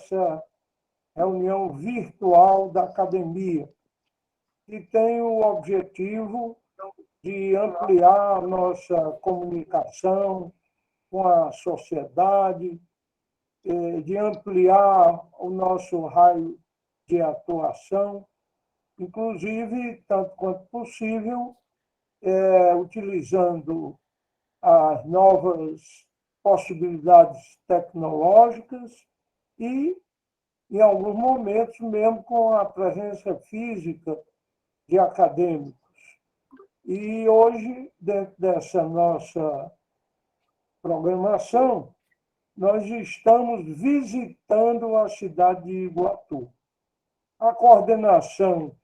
dessa reunião virtual da academia, que tem o objetivo de ampliar a nossa comunicação com a sociedade, de ampliar o nosso raio de atuação, inclusive, tanto quanto possível, utilizando as novas possibilidades tecnológicas e, em alguns momentos, mesmo com a presença física de acadêmicos. E hoje, dentro dessa nossa programação, nós estamos visitando a cidade de Iguatu. A coordenação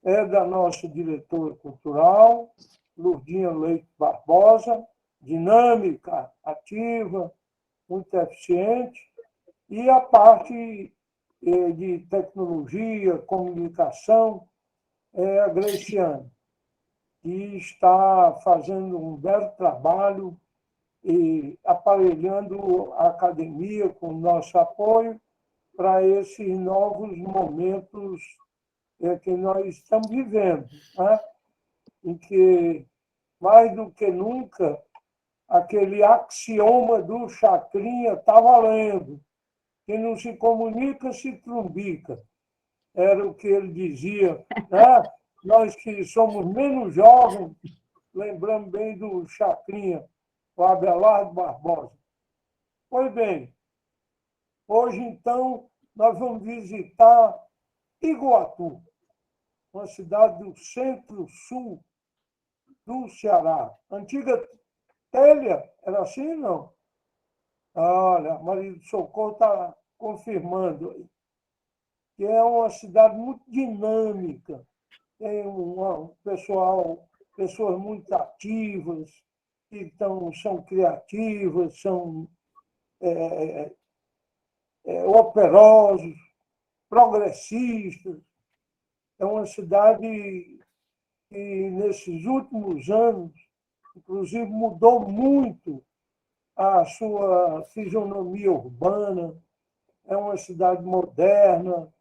é da nossa diretora cultural, Lurdinha Leite Barbosa, dinâmica, ativa, muito eficiente, e a parte de tecnologia, comunicação, é a Graciane, que está fazendo um belo trabalho e aparelhando a academia com o nosso apoio para esses novos momentos que nós estamos vivendo, né? Em que, mais do que nunca, aquele axioma do Chacrinha está valendo. Quem não se comunica, se trumbica. Era o que ele dizia, né? Nós que somos menos jovens, lembramos bem do Chacrinha, o Abelardo Barbosa. Pois bem, hoje, então, nós vamos visitar Iguatu, uma cidade do centro-sul do Ceará. Antiga Télia, era assim, não? Olha, Maria do Socorro está confirmando aí, que é uma cidade muito dinâmica, tem pessoas muito ativas, que são criativas, são operosos, progressistas. É uma cidade que, nesses últimos anos, inclusive, mudou muito a sua fisionomia urbana. É uma cidade moderna,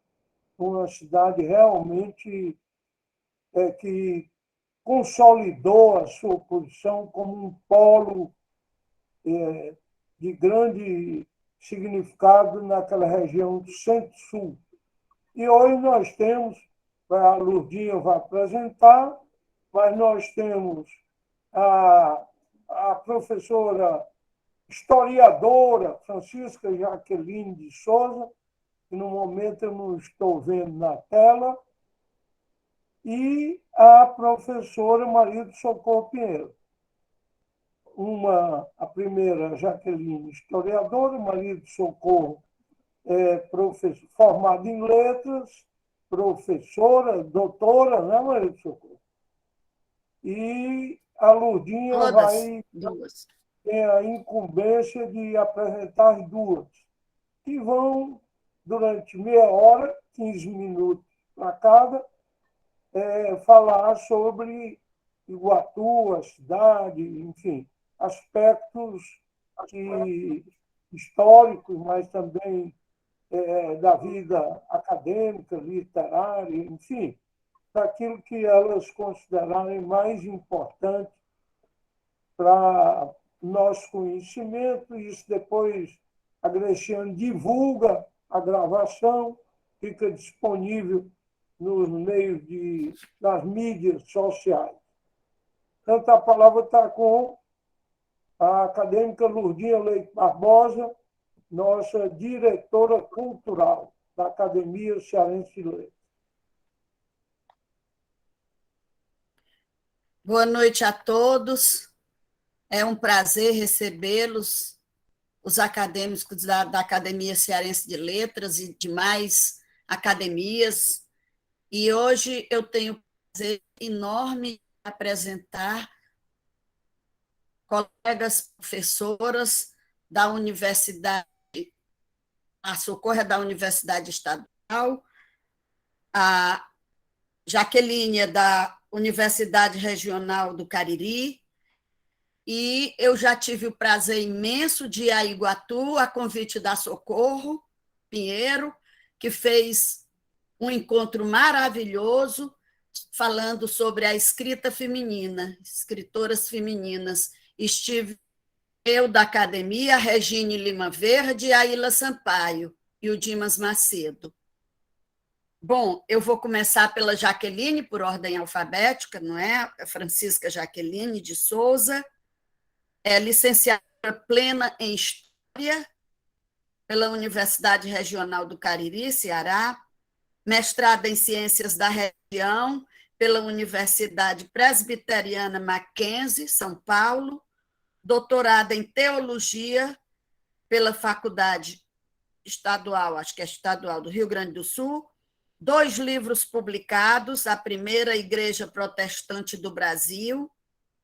uma cidade realmente que consolidou a sua posição como um polo de grande significado naquela região do Centro-Sul. E hoje nós temos, a Lurdinha vai apresentar, mas nós temos a professora historiadora Francisca Jaqueline de Souza, que no momento eu não estou vendo na tela, e a professora Maria do Socorro Pinheiro. A primeira, Jaqueline, historiadora, Maria do Socorro, formada em letras, professora, doutora, né, Maria do Socorro? E a Lurdinha tem a incumbência de apresentar as duas, que vão, durante meia hora, 15 minutos para cada, falar sobre Iguatu, a cidade, enfim, aspectos históricos, mas também da vida acadêmica, literária, enfim, daquilo que elas considerarem mais importante para nosso conhecimento. Isso depois a Graciane divulga a gravação, fica disponível nos meios das mídias sociais. Portanto, a palavra está com a acadêmica Lurdinha Leite Barbosa, nossa diretora cultural da Academia Cearense de Letras. Boa noite a todos. É um prazer recebê-los, os acadêmicos da Academia Cearense de Letras e demais academias. E hoje eu tenho um prazer enorme de apresentar colegas professoras da Universidade, a Socorro é da Universidade Estadual, a Jaqueline é da Universidade Regional do Cariri, e eu já tive o prazer imenso de ir a Iguatu, a convite da Socorro, Pinheiro, que fez um encontro maravilhoso falando sobre a escrita feminina, escritoras femininas. Estive eu da academia, a Regine Lima Verde, a Ilha Sampaio e o Dimas Macedo. Bom, eu vou começar pela Jaqueline, por ordem alfabética, não é? A Francisca Jaqueline de Souza, é licenciada plena em História pela Universidade Regional do Cariri, Ceará, mestrada em Ciências da Região pela Universidade Presbiteriana Mackenzie, São Paulo, doutorada em Teologia pela Faculdade Estadual, acho que é estadual, do Rio Grande do Sul, 2 livros publicados, a primeira, Igreja Protestante do Brasil,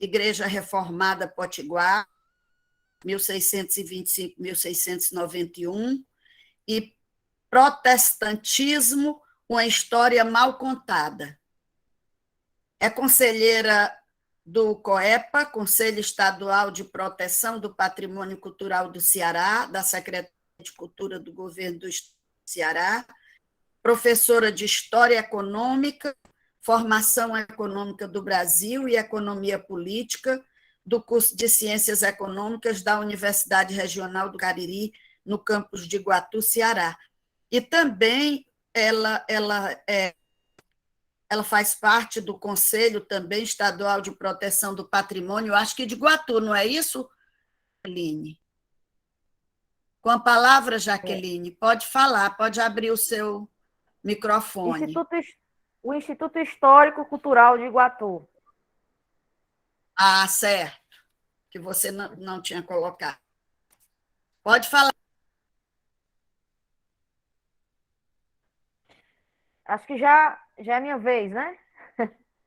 Igreja Reformada Potiguar, 1625-1691, e Protestantismo, uma história mal contada. É conselheira do COEPA, Conselho Estadual de Proteção do Patrimônio Cultural do Ceará, da Secretaria de Cultura do Governo do Estado do Ceará, professora de História Econômica, Formação Econômica do Brasil e Economia Política, do curso de Ciências Econômicas da Universidade Regional do Cariri, no campus de Iguatu, Ceará. E também ela faz parte do Conselho também Estadual de Proteção do Patrimônio, acho que de Iguatu, não é isso, Jaqueline? Com a palavra, Jaqueline, pode falar, pode abrir o seu microfone. O Instituto Histórico Cultural de Iguatu. Ah, certo, que você não tinha colocado. Pode falar. Acho que já é minha vez, né?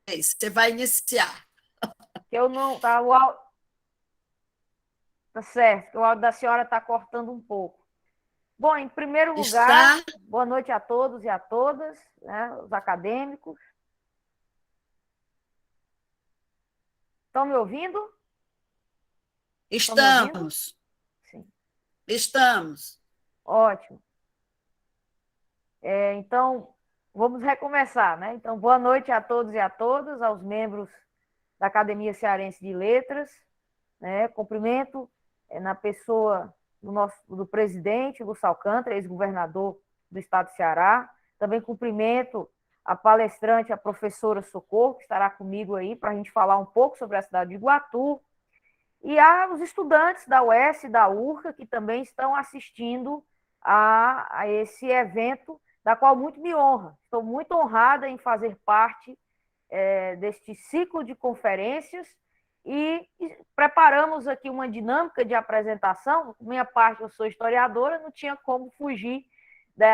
Você vai iniciar. Eu não. Tá, o áudio. Tá certo, o áudio da senhora está cortando um pouco. Bom, em primeiro lugar, boa noite a todos e a todas, né, os acadêmicos. Estão me ouvindo? Estamos. Sim. Estamos. Ótimo. Então, vamos recomeçar, né? Então, boa noite a todos e a todas, aos membros da Academia Cearense de Letras, né? Cumprimento na pessoa do presidente Lúcio Alcântara, ex-governador do estado do Ceará. Também cumprimento a palestrante, a professora Socorro, que estará comigo aí para a gente falar um pouco sobre a cidade de Iguatu, e aos estudantes da UES e da URCA, que também estão assistindo a esse evento, da qual muito me honra. Estou muito honrada em fazer parte deste ciclo de conferências e preparamos aqui uma dinâmica de apresentação. Minha parte, eu sou historiadora, não tinha como fugir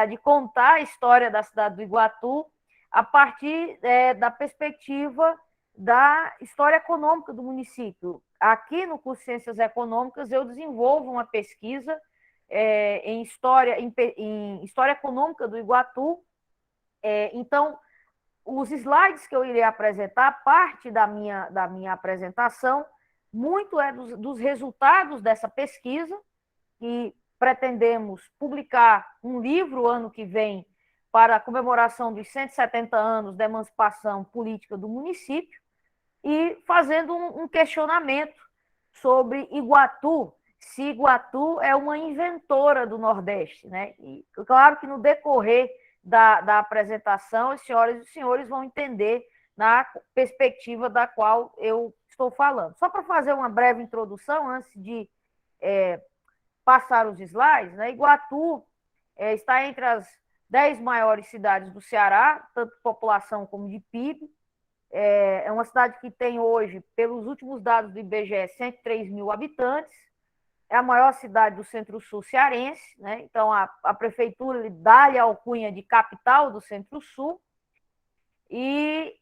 de contar a história da cidade do Iguatu a partir da perspectiva da história econômica do município. Aqui no curso de Ciências Econômicas, eu desenvolvo uma pesquisa em história econômica do Iguatu. Então, os slides que eu irei apresentar, parte da minha apresentação, muito dos resultados dessa pesquisa, que pretendemos publicar um livro ano que vem para a comemoração dos 170 anos da emancipação política do município, e fazendo um questionamento sobre Iguatu, se Iguatu é uma inventora do Nordeste, né? E claro que no decorrer da apresentação, as senhoras e os senhores vão entender na perspectiva da qual eu estou falando. Só para fazer uma breve introdução, antes de passar os slides, né? Iguatu está entre as 10 maiores cidades do Ceará, tanto de população como de PIB. É uma cidade que tem hoje, pelos últimos dados do IBGE, 103 mil habitantes. É a maior cidade do Centro-Sul cearense, né? Então a prefeitura dá-lhe a alcunha de capital do Centro-Sul. E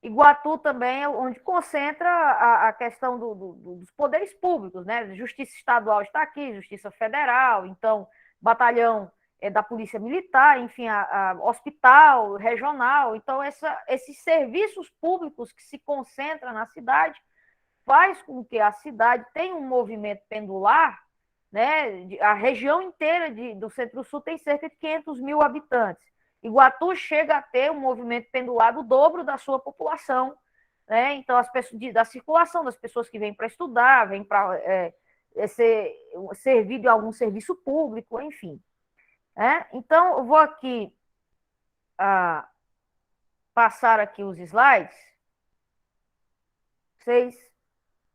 Iguatu também é onde concentra a questão dos poderes públicos, né? Justiça Estadual está aqui, Justiça Federal, então batalhão da Polícia Militar, enfim, a hospital regional. Então, esses serviços públicos que se concentram na cidade faz com que a cidade tenha um movimento pendular, né? A região inteira do Centro-Sul tem cerca de 500 mil habitantes. Iguatu chega a ter um movimento pendular do dobro da sua população, né? Então, as pessoas, da circulação das pessoas que vêm para estudar, vêm para servir de algum serviço público, enfim. Então, eu vou aqui passar aqui os slides. Vocês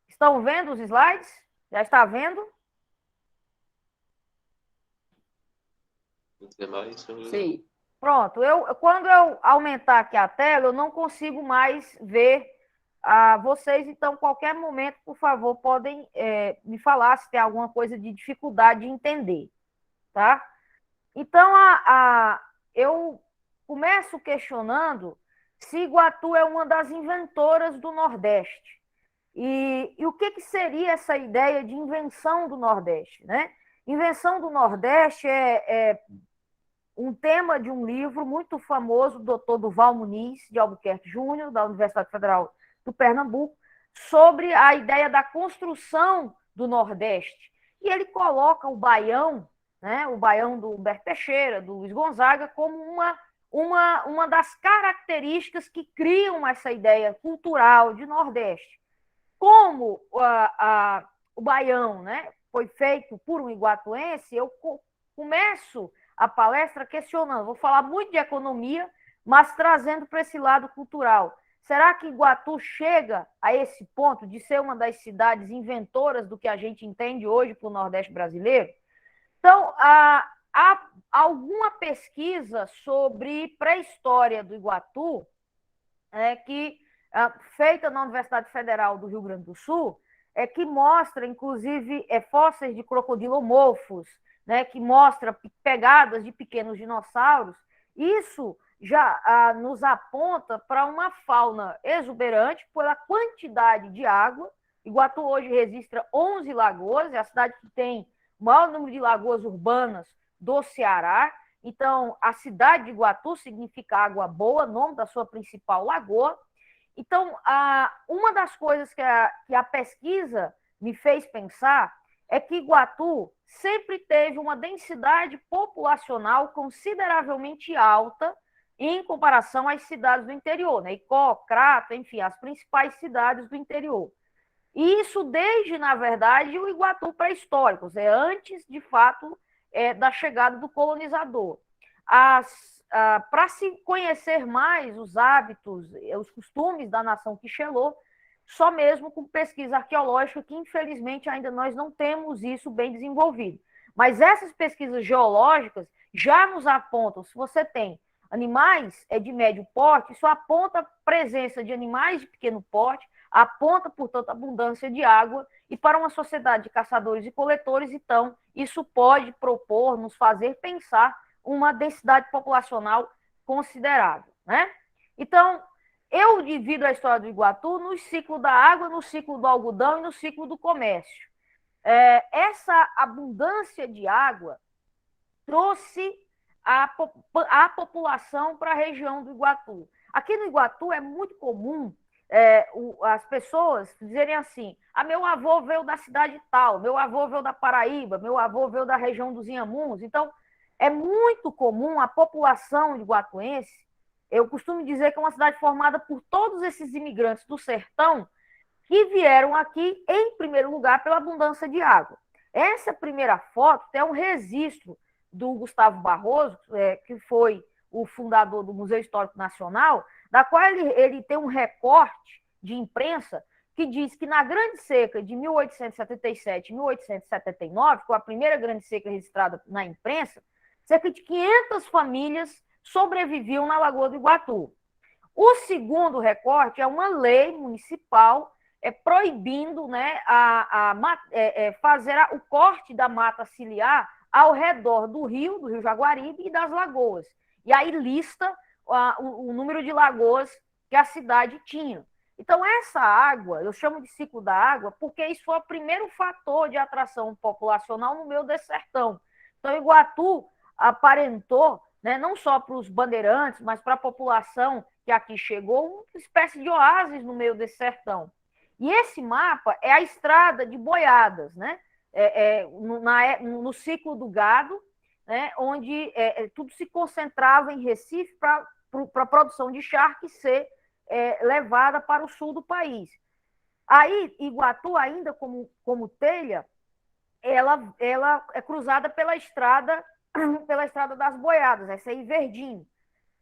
estão vendo os slides? Já está vendo? Sim. Pronto. Quando eu aumentar aqui a tela, eu não consigo mais ver vocês. Então, qualquer momento, por favor, podem me falar se tem alguma coisa de dificuldade de entender. Tá? Então, eu começo questionando se Iguatu é uma das inventoras do Nordeste. E o que seria essa ideia de invenção do Nordeste, né? Invenção do Nordeste é um tema de um livro muito famoso do Dr. Duval Muniz, de Albuquerque Júnior, da Universidade Federal do Pernambuco, sobre a ideia da construção do Nordeste. E ele coloca o Baião, né, o Baião do Humberto Teixeira, do Luiz Gonzaga, como uma das características que criam essa ideia cultural de Nordeste. Como o Baião, né, foi feito por um iguatuense, eu começo a palestra questionando, vou falar muito de economia, mas trazendo para esse lado cultural. Será que Iguatu chega a esse ponto de ser uma das cidades inventoras do que a gente entende hoje para o Nordeste brasileiro? Então, há alguma pesquisa sobre pré-história do Iguatu, feita na Universidade Federal do Rio Grande do Sul, que mostra, inclusive, fósseis de crocodilomorfos, né, que mostra pegadas de pequenos dinossauros. Isso já nos aponta para uma fauna exuberante pela quantidade de água. Iguatu hoje registra 11 lagoas, é a cidade que tem o maior número de lagoas urbanas do Ceará. Então, a cidade de Iguatu significa água boa, nome da sua principal lagoa. Então, uma das coisas que a pesquisa me fez pensar é que Iguatu sempre teve uma densidade populacional consideravelmente alta em comparação às cidades do interior, né? Icó, Crato, enfim, as principais cidades do interior. E isso desde, na verdade, o Iguatu pré-histórico, antes, de fato, da chegada do colonizador. Para se conhecer mais os hábitos, os costumes da nação Quixelô, só mesmo com pesquisa arqueológica, que infelizmente ainda nós não temos isso bem desenvolvido. Mas essas pesquisas geológicas já nos apontam, se você tem animais de médio porte, isso aponta a presença de animais de pequeno porte, aponta, portanto, abundância de água, e para uma sociedade de caçadores e coletores, então, isso pode propor, nos fazer pensar uma densidade populacional considerável, né? Então, eu divido a história do Iguatu no ciclo da água, no ciclo do algodão e no ciclo do comércio. Essa abundância de água trouxe a população para a região do Iguatu. Aqui no Iguatu é muito comum as pessoas dizerem assim: meu avô veio da cidade tal, meu avô veio da Paraíba, meu avô veio da região dos Inhamuns. Então, é muito comum a população de iguatuense. Eu costumo dizer que é uma cidade formada por todos esses imigrantes do sertão que vieram aqui, em primeiro lugar, pela abundância de água. Essa primeira foto é um registro do Gustavo Barroso, que foi o fundador do Museu Histórico Nacional, da qual ele tem um recorte de imprensa que diz que na Grande Seca de 1877 e 1879, que foi a primeira grande seca registrada na imprensa, cerca de 500 famílias sobreviviam na Lagoa do Iguatu. O segundo recorte é uma lei municipal proibindo, né, fazer o corte da mata ciliar ao redor do Rio Jaguaribe e das lagoas. E aí lista o número de lagoas que a cidade tinha. Então, essa água, eu chamo de ciclo da água, porque isso foi o primeiro fator de atração populacional no meio desse sertão. Então, Iguatu aparentou, né, não só para os bandeirantes, mas para a população que aqui chegou, uma espécie de oásis no meio desse sertão. E esse mapa é a estrada de boiadas, né? no ciclo do gado, né, onde tudo se concentrava em Recife para a produção de charque ser levada para o sul do país. Aí, Iguatu, ainda como telha, ela é cruzada pela estrada das Boiadas, essa aí verdinho.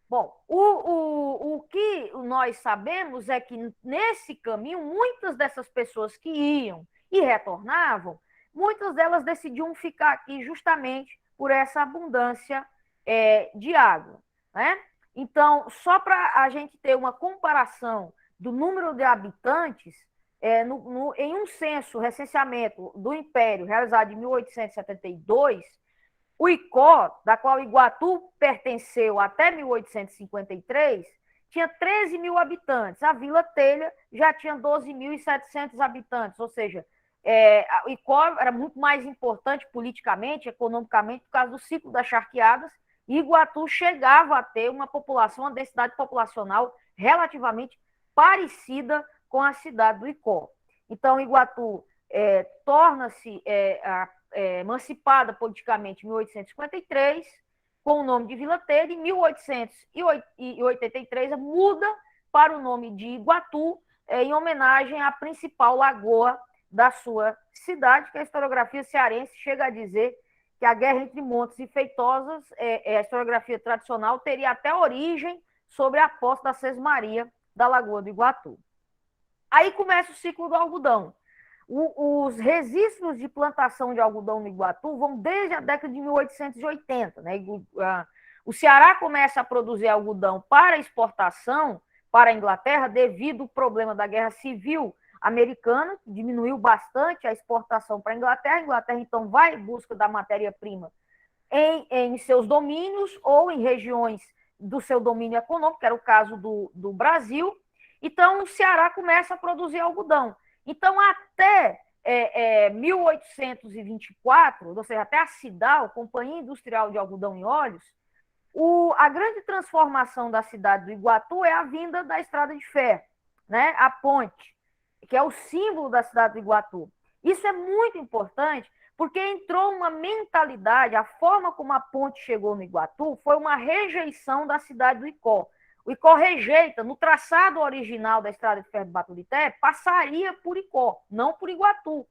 Bom, o que nós sabemos é que nesse caminho, muitas dessas pessoas que iam e retornavam, muitas delas decidiam ficar aqui justamente por essa abundância de água, né? Então, só para a gente ter uma comparação do número de habitantes, em um censo, recenseamento do Império, realizado em 1872, o Icó, da qual Iguatu pertenceu até 1853, tinha 13 mil habitantes. A Vila Telha já tinha 12.700 habitantes, ou seja, o Icó era muito mais importante politicamente, economicamente, por causa do ciclo das charqueadas, e Iguatu chegava a ter uma densidade populacional relativamente parecida com a cidade do Icó. Então, Iguatu torna-se emancipada politicamente em 1853, com o nome de Vila Telha, em 1883 muda para o nome de Iguatu, em homenagem à principal lagoa da sua cidade, que a historiografia cearense chega a dizer que a guerra entre Montes e Feitosas, a historiografia tradicional, teria até origem sobre a posse da Sesmaria da Lagoa do Iguatu. Aí começa o ciclo do algodão. Os registros de plantação de algodão no Iguatu vão desde a década de 1880. Né? O Ceará começa a produzir algodão para exportação para a Inglaterra devido ao problema da Guerra Civil Americana, que diminuiu bastante a exportação para a Inglaterra. A Inglaterra, então, vai em busca da matéria-prima em seus domínios ou em regiões do seu domínio econômico, que era o caso do Brasil. Então, o Ceará começa a produzir algodão. Então, até 1824, ou seja, até a CIDAL, Companhia Industrial de Algodão e Óleos, a grande transformação da cidade do Iguatu é a vinda da Estrada de Ferro, né? A ponte, que é o símbolo da cidade do Iguatu. Isso é muito importante, porque entrou uma mentalidade, a forma como a ponte chegou no Iguatu foi uma rejeição da cidade do Icó. O Icó rejeita, no traçado original da Estrada de Ferro de Baturité, passaria por Icó, não por Iguatu.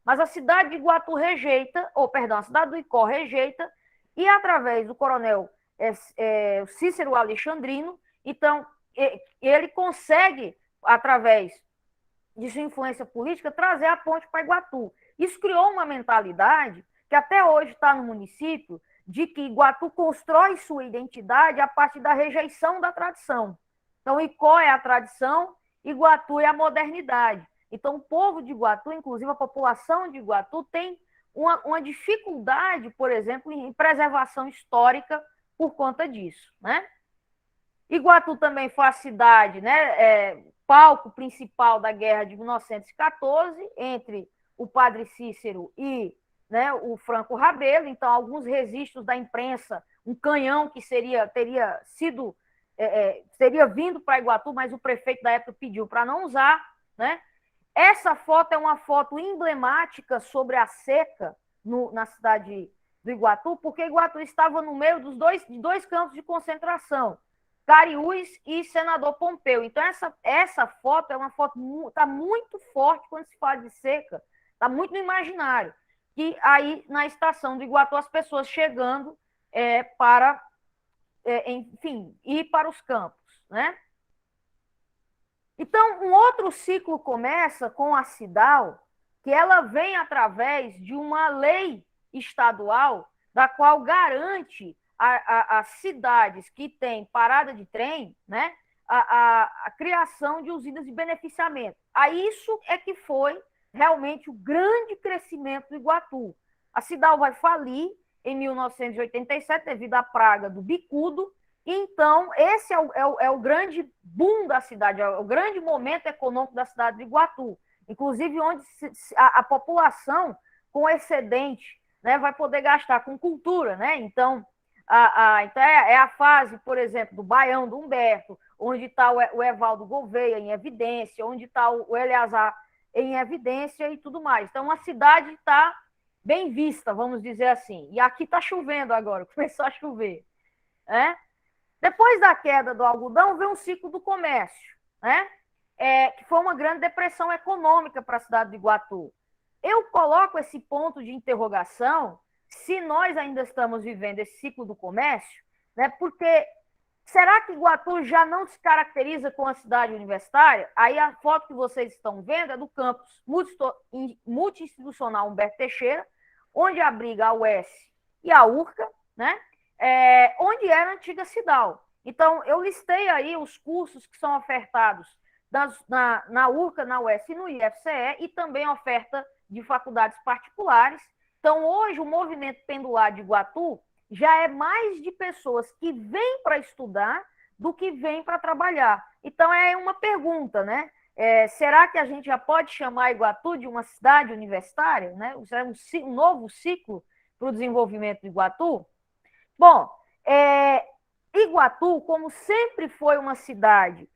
Mas a cidade de Iguatu rejeita, a cidade do Icó rejeita, e através do coronel Cícero Alexandrino, então, ele consegue, através de sua influência política, trazer a ponte para Iguatu. Isso criou uma mentalidade que até hoje está no município, de que Iguatu constrói sua identidade a partir da rejeição da tradição. Então, Icó é a tradição, Iguatu é a modernidade. Então, o povo de Iguatu, inclusive a população de Iguatu, tem uma dificuldade, por exemplo, em preservação histórica por conta disso, né? Iguatu também foi a cidade, né, palco principal da guerra de 1914, entre o padre Cícero e, né, o Franco Rabelo. Então, alguns registros da imprensa, um canhão que teria vindo para Iguatu, mas o prefeito da época pediu para não usar, né? Essa foto é uma foto emblemática sobre a seca na cidade do Iguatu, porque Iguatu estava no meio de dois campos de concentração, Cariús e Senador Pompeu. Então, essa foto é uma foto, está muito forte quando se fala de seca, está muito no imaginário. E aí, na estação do Iguatu, as pessoas chegando para, enfim, ir para os campos, né? Então, um outro ciclo começa com a CIDAL, que ela vem através de uma lei estadual, da qual garante as cidades que têm parada de trem, né, a criação de usinas de beneficiamento. A isso é que foi realmente o grande crescimento do Iguatu. A CIDAL vai falir em 1987 devido à praga do bicudo. Então, esse é o grande boom da cidade, é o grande momento econômico da cidade de Iguatu. Inclusive, onde a população com excedente, né, vai poder gastar com cultura, né? Então, então é a fase, por exemplo, do Baião do Humberto, onde está o Evaldo Gouveia em evidência, onde está o Eleazar em evidência e tudo mais. Então, a cidade está bem vista, vamos dizer assim. E aqui está chovendo agora, começou a chover. Né? Depois da queda do algodão, veio um ciclo do comércio, né? Que foi uma grande depressão econômica para a cidade de Iguatu. Eu coloco esse ponto de interrogação se nós ainda estamos vivendo esse ciclo do comércio, né? Porque será que Iguatu já não se caracteriza com a cidade universitária? Aí a foto que vocês estão vendo é do campus multi-institucional Humberto Teixeira, onde abriga a UES e a URCA, né? Onde era a antiga Cidal. Então, eu listei aí os cursos que são ofertados na URCA, na UES e no IFCE, e também oferta de faculdades particulares. Então, hoje, o movimento pendular de Iguatu já é mais de pessoas que vêm para estudar do que vêm para trabalhar. Então, é uma pergunta, né? Será que a gente já pode chamar Iguatu de uma cidade universitária? Né? Será um novo ciclo para o desenvolvimento de Iguatu? Bom, Iguatu, como sempre foi uma cidade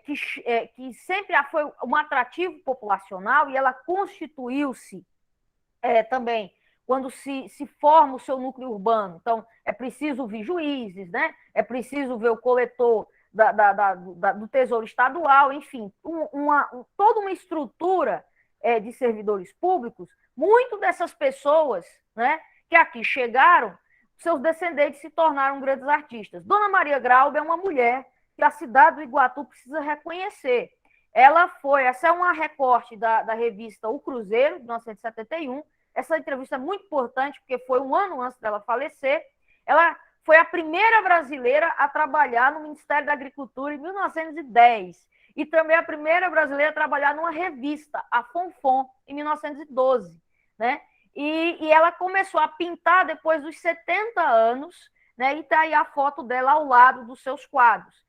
que sempre foi um atrativo populacional, e ela constituiu-se também quando se forma o seu núcleo urbano. Então, é preciso ver juízes, né? É preciso ver o coletor do Tesouro Estadual, enfim, toda uma estrutura de servidores públicos. Muito dessas pessoas, né, que aqui chegaram, seus descendentes se tornaram grandes artistas. Dona Maria Graube é uma mulher que a cidade do Iguatu precisa reconhecer. Essa é uma recorte da revista O Cruzeiro, de 1971. Essa entrevista é muito importante, porque foi um ano antes dela falecer. Ela foi a primeira brasileira a trabalhar no Ministério da Agricultura em 1910. E também a primeira brasileira a trabalhar numa revista, a Fonfon, em 1912. Né? E ela começou a pintar depois dos 70 anos, né? E está aí a foto dela ao lado dos seus quadros.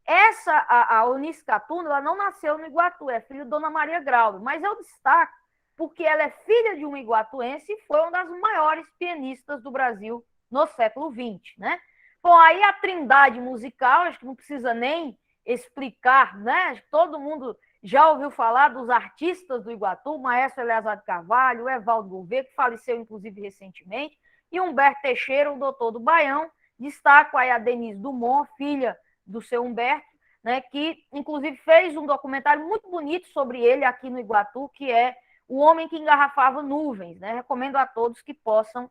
A Eunice Catunda, ela não nasceu no Iguatu, é filha de Dona Maria Graube, mas eu destaco porque ela é filha de um iguatuense e foi uma das maiores pianistas do Brasil no século XX, né? Bom, aí a trindade musical, acho que não precisa nem explicar, né? Acho que todo mundo já ouviu falar dos artistas do Iguatu, o maestro Eleazar de Carvalho, o Evaldo Gouveia, que faleceu, inclusive, recentemente, e Humberto Teixeira, o doutor do Baião. Destaco aí a Denise Dumont, filha do seu Humberto, né, que, inclusive, fez um documentário muito bonito sobre ele aqui no Iguatu, que é O Homem que Engarrafava Nuvens. Né? Recomendo a todos que possam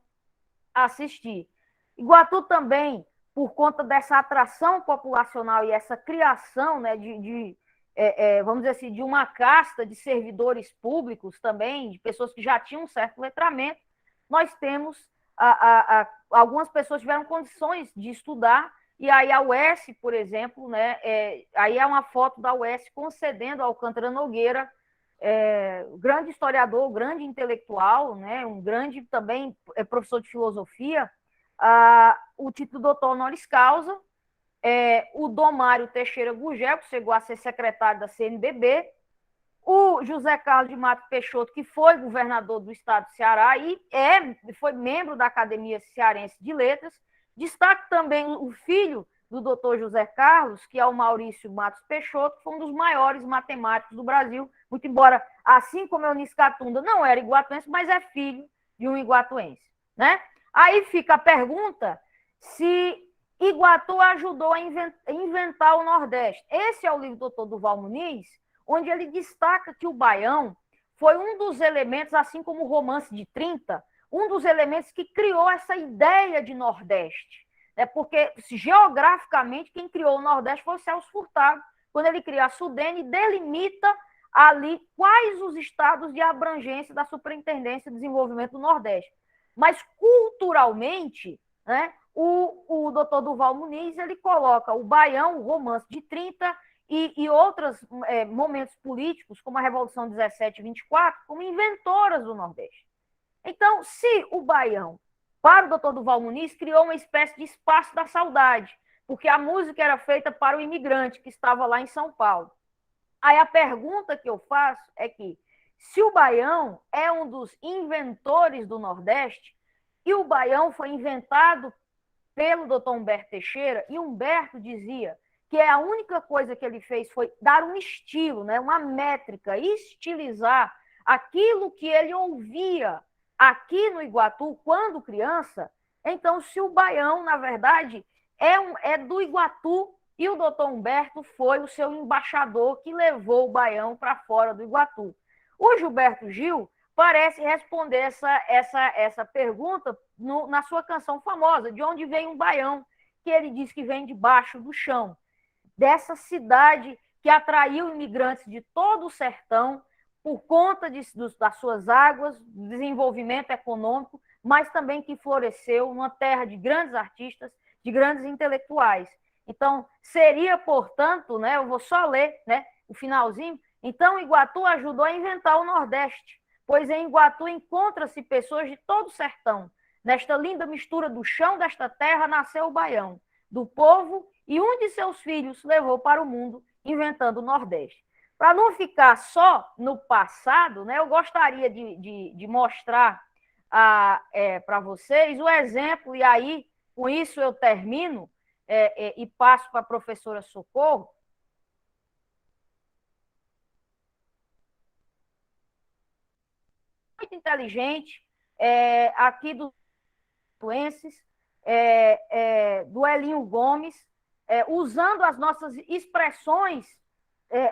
assistir. Iguatu também, por conta dessa atração populacional e essa criação, né, vamos dizer assim, de uma casta de servidores públicos também, de pessoas que já tinham um certo letramento, nós temos algumas pessoas tiveram condições de estudar, e aí a UES, por exemplo, né, aí é uma foto da UES concedendo ao Alcântara Nogueira, grande historiador, grande intelectual, né, um grande também professor de filosofia, o título doutor honoris causa, o Dom Mário Teixeira Gugel, que chegou a ser secretário da CNBB, o José Carlos de Mato Peixoto, que foi governador do estado do Ceará e foi membro da Academia Cearense de Letras. Destaque também o filho do doutor José Carlos, que é o Maurício Matos Peixoto, que foi um dos maiores matemáticos do Brasil, muito embora, assim como Eunice Catunda, não era iguatuense, mas é filho de um iguatuense. Né? Aí fica a pergunta se Iguatu ajudou a inventar o Nordeste. Esse é o livro do doutor Durval Muniz, onde ele destaca que o Baião foi um dos elementos, assim como o Romance de 30, um dos elementos que criou essa ideia de Nordeste. Né? Porque, geograficamente, quem criou o Nordeste foi o Celso Furtado, quando ele cria a Sudene e delimita ali quais os estados de abrangência da Superintendência de Desenvolvimento do Nordeste. Mas, culturalmente, né, o doutor Durval Muniz, ele coloca o Baião, o Romance de 30 e outros momentos políticos, como a Revolução 17 e 24, como inventoras do Nordeste. Então, se o Baião, para o doutor Durval Muniz, criou uma espécie de espaço da saudade, porque a música era feita para o imigrante que estava lá em São Paulo. Aí a pergunta que eu faço é que, se o Baião é um dos inventores do Nordeste, e o Baião foi inventado pelo doutor Humberto Teixeira, e Humberto dizia que a única coisa que ele fez foi dar um estilo, né, uma métrica, estilizar aquilo que ele ouvia aqui no Iguatu, quando criança, então se o Baião, na verdade, é do Iguatu, e o doutor Humberto foi o seu embaixador que levou o Baião para fora do Iguatu. O Gilberto Gil parece responder essa pergunta na sua canção famosa, De Onde Vem um Baião, que ele diz que vem debaixo do chão, dessa cidade que atraiu imigrantes de todo o sertão por conta das suas águas, desenvolvimento econômico, mas também que floresceu numa terra de grandes artistas, de grandes intelectuais. Então, seria, portanto, né, eu vou só ler, né, o finalzinho. Então, Iguatu ajudou a inventar o Nordeste, pois em Iguatu encontra-se pessoas de todo o sertão. Nesta linda mistura do chão desta terra nasceu o Baião, do povo, e um de seus filhos levou para o mundo, inventando o Nordeste. Para não ficar só no passado, né, eu gostaria de mostrar para vocês o exemplo, e aí, com isso eu termino, e passo para a professora Socorro. Muito inteligente, aqui dos Tuenses, do Elinho Gomes, usando as nossas expressões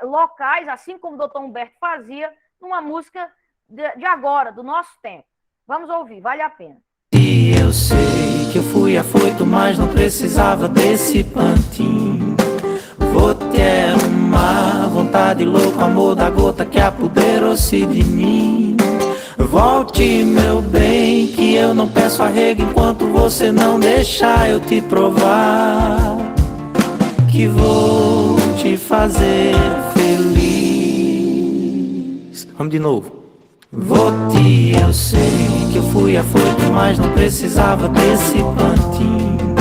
locais, assim como o doutor Humberto fazia, numa música de agora, do nosso tempo. Vamos ouvir, vale a pena. E eu sei que eu fui afoito, mas não precisava desse pantinho. Vou ter uma vontade louca, amor da gota que apoderou-se de mim. Volte, meu bem, que eu não peço arrego enquanto você não deixar eu te provar que vou te fazer feliz. Vamos de novo. Volte, eu sei que eu fui afoito, mas não precisava desse pantinho.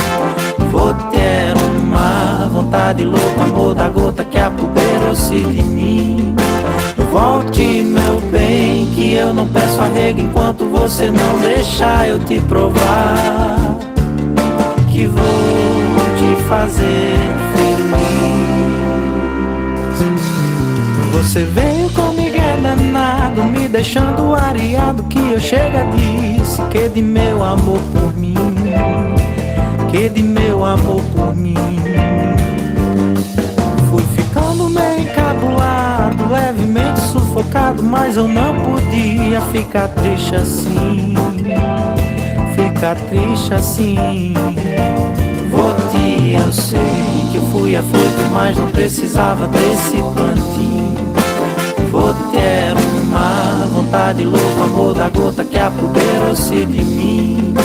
Vou ter uma vontade louca, amor da gota que apoderou-se de mim. Volte, meu bem, que eu não peço arrego enquanto você não deixar eu te provar que vou te fazer feliz. Você veio comigo danado, me deixando areado, que eu chega disse que de meu amor por mim, que de meu amor por mim. Fui ficando meio encabulado, levemente sufocado, mas eu não podia ficar triste assim, ficar triste assim. Volte, eu sei que eu fui afoito, mas não precisava desse pantinho. Vou ter uma vontade louca, amor da gota que apoderou-se de mim.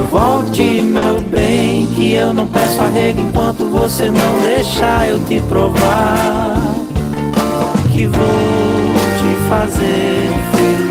Volte, meu bem, que eu não peço arrego enquanto você não deixar eu te provar que vou te fazer feliz.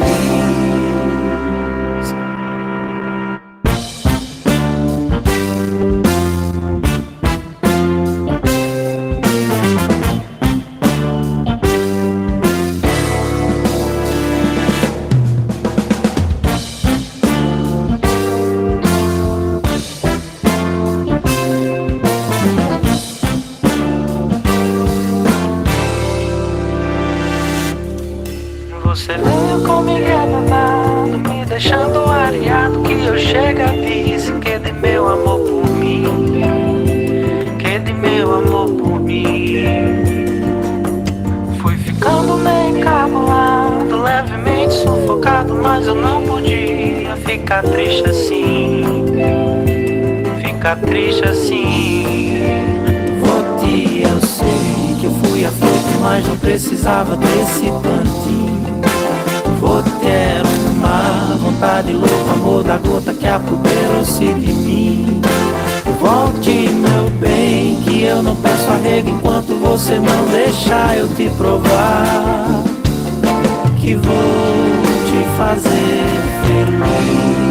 Você veio comigo danado, me deixando areado, que eu chega disse que de meu amor por mim, que de meu amor por mim. Fui ficando meio encabulado, levemente sufocado, mas eu não podia ficar triste assim, ficar triste assim. Volte, eu sei que eu fui afoito, mas não precisava desse pantinho. Vou ter uma vontade louca, amor da gota que apoderou-se de mim. Volte, meu bem, que eu não peço arrego enquanto você não deixar eu te provar que vou te fazer feliz.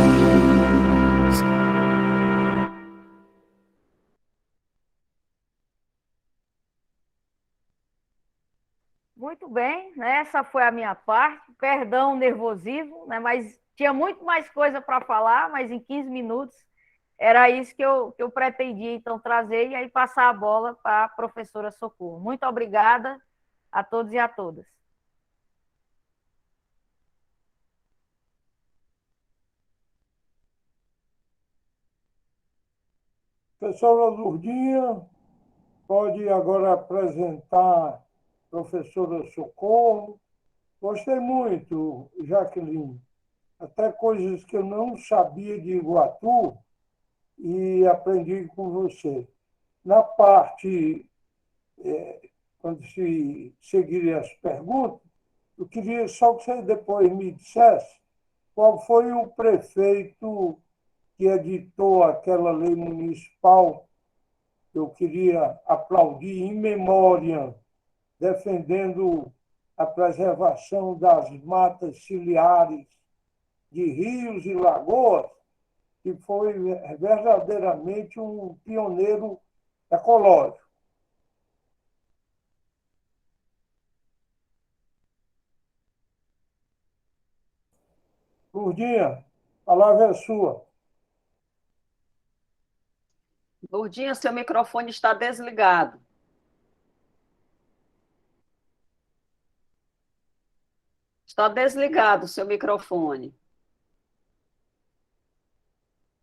Muito bem, né? Essa foi a minha parte. Perdão o nervosismo, né? Mas tinha muito mais coisa para falar, mas em 15 minutos era isso que eu pretendia, então, trazer e aí passar a bola para a professora Socorro. Muito obrigada a todos e a todas. Professora Lourdinha, pode agora apresentar a professora Socorro. Gostei muito, Jaqueline. Até coisas que eu não sabia de Iguatu e aprendi com você. Na parte, quando se seguirem as perguntas, eu queria só que você depois me dissesse qual foi o prefeito que editou aquela lei municipal que eu queria aplaudir em memória, defendendo a preservação das matas ciliares de rios e lagoas, que foi verdadeiramente um pioneiro ecológico. Lourdinha, a palavra é sua. Lourdinha, seu microfone está desligado. Está desligado o seu microfone.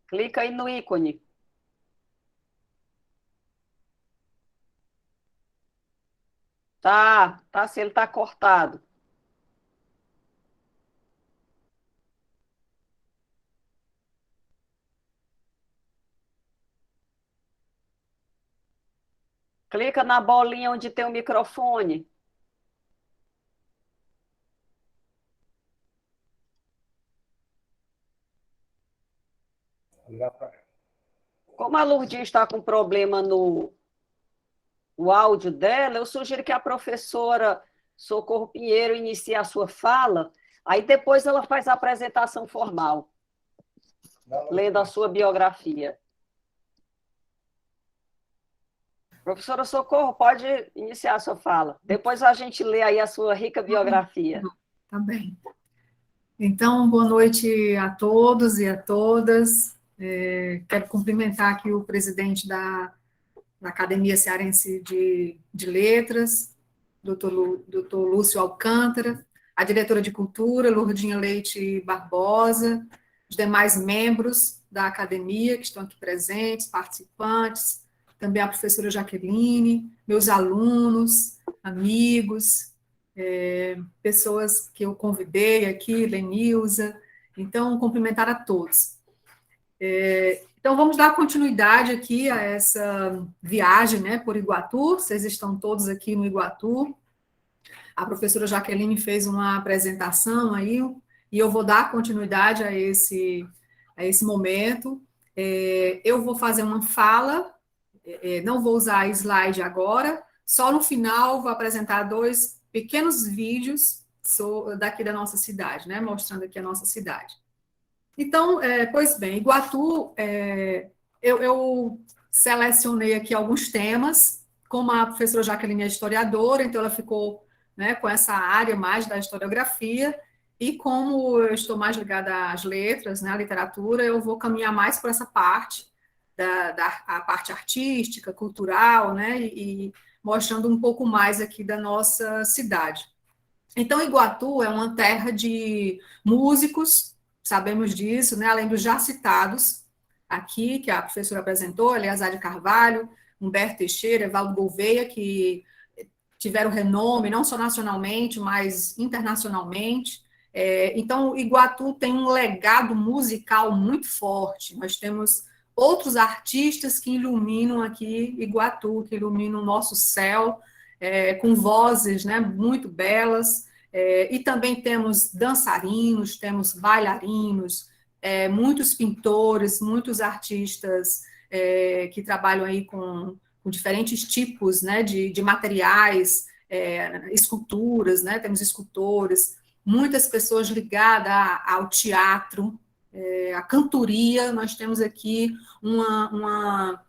Clica aí no ícone. Tá, se ele está cortado. Clica na bolinha onde tem o microfone. Como a Lourdinha está com problema no áudio dela, eu sugiro que a professora Socorro Pinheiro inicie a sua fala, aí depois ela faz a apresentação formal, lendo a sua biografia. Professora Socorro, pode iniciar a sua fala. Depois a gente lê aí a sua rica biografia. Tá bem. Então, boa noite a todos e a todas. Quero cumprimentar aqui o presidente da Academia Cearense de Letras, doutor Lúcio Alcântara, a diretora de Cultura, Lourdinha Leite Barbosa, os demais membros da academia que estão aqui presentes, participantes, também a professora Jaqueline, meus alunos, amigos, pessoas que eu convidei aqui, Lenilza. Então, cumprimentar a todos. Então, vamos dar continuidade aqui a essa viagem, né, por Iguatu. Vocês estão todos aqui no Iguatu. A professora Jaqueline fez uma apresentação aí, e eu vou dar continuidade a esse momento. Eu vou fazer uma fala, não vou usar slide agora, só no final vou apresentar 2 pequenos vídeos daqui da nossa cidade, né, mostrando aqui a nossa cidade. Então, pois bem, Iguatu, eu selecionei aqui alguns temas, como a professora Jaqueline é historiadora, então ela ficou, né, com essa área mais da historiografia, e como eu estou mais ligada às letras, né, à literatura, eu vou caminhar mais por essa parte, a parte artística, cultural, né, e mostrando um pouco mais aqui da nossa cidade. Então, Iguatu é uma terra de músicos, sabemos disso, né, além dos já citados aqui, que a professora apresentou, Eleazar de Carvalho, Humberto Teixeira, Evaldo Gouveia, que tiveram renome, não só nacionalmente, mas internacionalmente. Então, Iguatu tem um legado musical muito forte. Nós temos outros artistas que iluminam aqui Iguatu, que iluminam o nosso céu, com vozes, né, muito belas, e também temos dançarinos, temos bailarinos, muitos pintores, muitos artistas que trabalham aí com diferentes tipos, né, de materiais, esculturas, né, temos escultores, muitas pessoas ligadas ao teatro, a cantoria. Nós temos aqui uma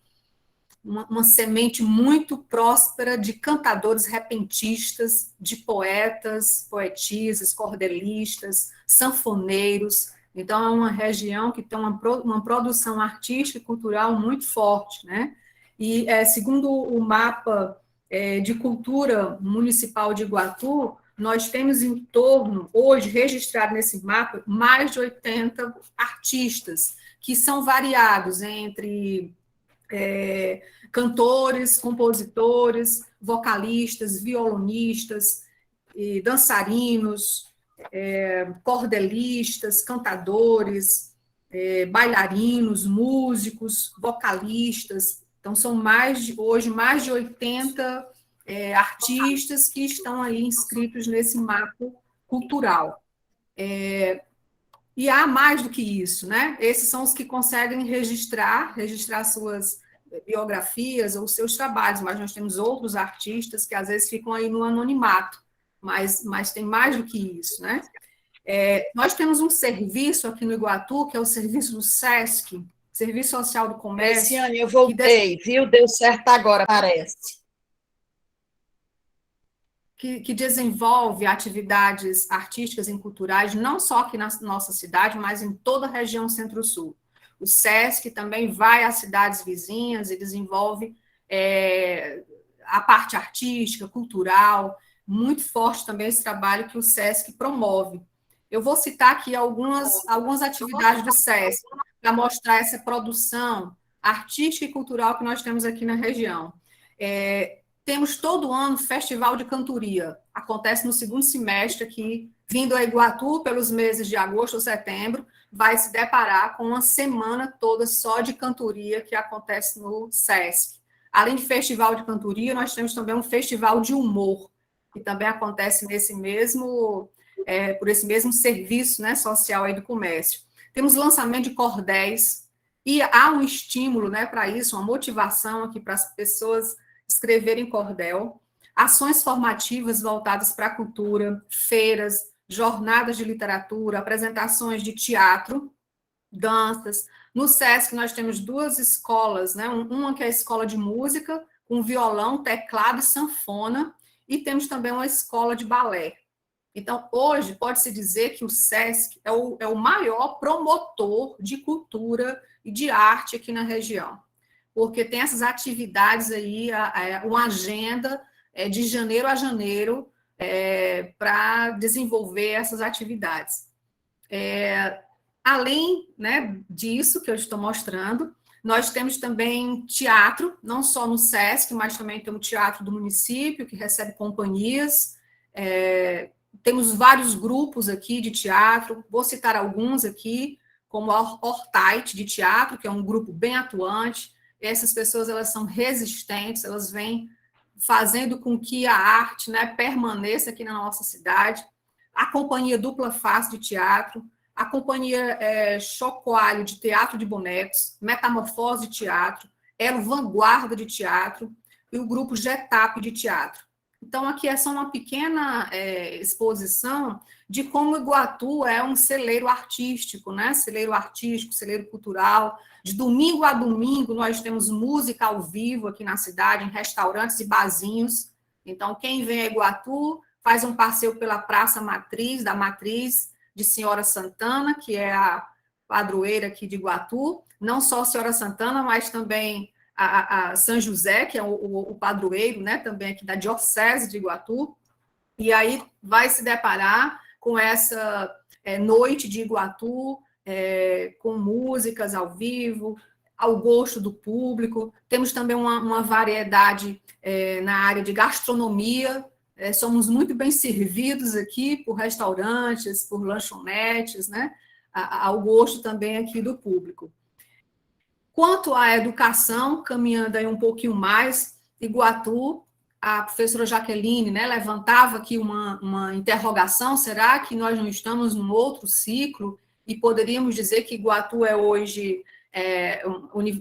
semente muito próspera de cantadores repentistas, de poetas, poetisas, cordelistas, sanfoneiros. Então, é uma região que tem uma produção artística e cultural muito forte, né? E, segundo o mapa de cultura municipal de Iguatu, nós temos em torno, hoje, registrado nesse mapa, mais de 80 artistas, que são variados entre cantores, compositores, vocalistas, violonistas, e dançarinos, cordelistas, cantadores, bailarinos, músicos, vocalistas. Então, são hoje mais de 80 artistas que estão aí inscritos nesse mapa cultural. E há mais do que isso, né? Esses são os que conseguem registrar suas biografias ou seus trabalhos, mas nós temos outros artistas que às vezes ficam aí no anonimato, mas tem mais do que isso, né? Nós temos um serviço aqui no Iguatu, que é o serviço do SESC, Serviço Social do Comércio. Esse ano eu voltei, viu? Deu certo agora, parece. Que desenvolve atividades artísticas e culturais, não só aqui na nossa cidade, mas em toda a região Centro-Sul. O SESC também vai às cidades vizinhas e desenvolve a parte artística, cultural, muito forte também esse trabalho que o SESC promove. Eu vou citar aqui algumas atividades do SESC para mostrar essa produção artística e cultural que nós temos aqui na região. Temos todo ano Festival de Cantoria, acontece no segundo semestre aqui, vindo a Iguatu pelos meses de agosto ou setembro, vai se deparar com uma semana toda só de cantoria que acontece no SESC. Além de Festival de Cantoria, nós temos também um Festival de Humor, que também acontece por esse mesmo serviço, né, social aí do comércio. Temos lançamento de cordéis, e há um estímulo, né, para isso, uma motivação aqui para as pessoas escreverem cordel, ações formativas voltadas para a cultura, feiras, jornadas de literatura, apresentações de teatro, danças. No SESC nós temos 2 escolas, né? Uma que é a escola de música, com violão, teclado e sanfona, e temos também uma escola de balé. Então, hoje, pode-se dizer que o SESC é o maior promotor de cultura e de arte aqui na região, porque tem essas atividades aí, uma agenda de janeiro a janeiro para desenvolver essas atividades. Além, né, disso que eu estou mostrando, nós temos também teatro, não só no SESC, mas também tem o teatro do município, que recebe companhias, temos vários grupos aqui de teatro, vou citar alguns aqui, como a Hortite de teatro, que é um grupo bem atuante. Essas pessoas, elas são resistentes, elas vêm fazendo com que a arte, né, permaneça aqui na nossa cidade. A Companhia Dupla Face de teatro, a Companhia Chocoalho de teatro de bonecos, Metamorfose de teatro, Elo Vanguarda de teatro e o grupo Getap de teatro. Então, aqui é só uma pequena exposição de como Iguatu é um celeiro artístico, né? Celeiro artístico, celeiro cultural. De domingo a domingo, nós temos música ao vivo aqui na cidade, em restaurantes e barzinhos. Então, quem vem a Iguatu faz um passeio pela Praça Matriz, da Matriz de Senhora Santana, que é a padroeira aqui de Iguatu. Não só a Senhora Santana, mas também a São José, que é o padroeiro, né, também aqui da Diocese de Iguatu, e aí vai se deparar com essa noite de Iguatu, com músicas ao vivo, ao gosto do público. Temos também uma variedade na área de gastronomia, somos muito bem servidos aqui por restaurantes, por lanchonetes, né, ao gosto também aqui do público. Quanto à educação, caminhando aí um pouquinho mais, Iguatu, a professora Jaqueline, né, levantava aqui uma interrogação, será que nós não estamos num outro ciclo e poderíamos dizer que Iguatu é hoje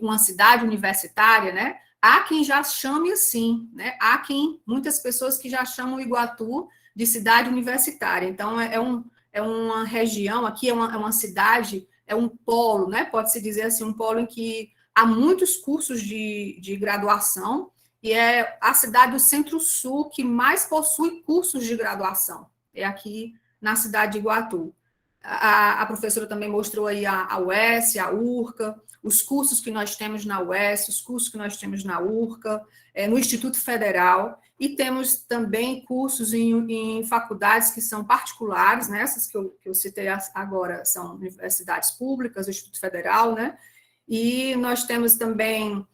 uma cidade universitária, né? Há quem já chame assim, né? Há muitas pessoas que já chamam Iguatu de cidade universitária. Então, é uma região, aqui é uma cidade, é um polo, né? Pode-se dizer assim, um polo em que há muitos cursos de graduação, e é a cidade do Centro-Sul que mais possui cursos de graduação, é aqui na cidade de Iguatu. A professora também mostrou aí a UES, a URCA, os cursos que nós temos na UES, os cursos que nós temos na URCA, no Instituto Federal, e temos também cursos em faculdades que são particulares, né? Essas que eu citei agora são universidades públicas, o Instituto Federal, né? E nós temos também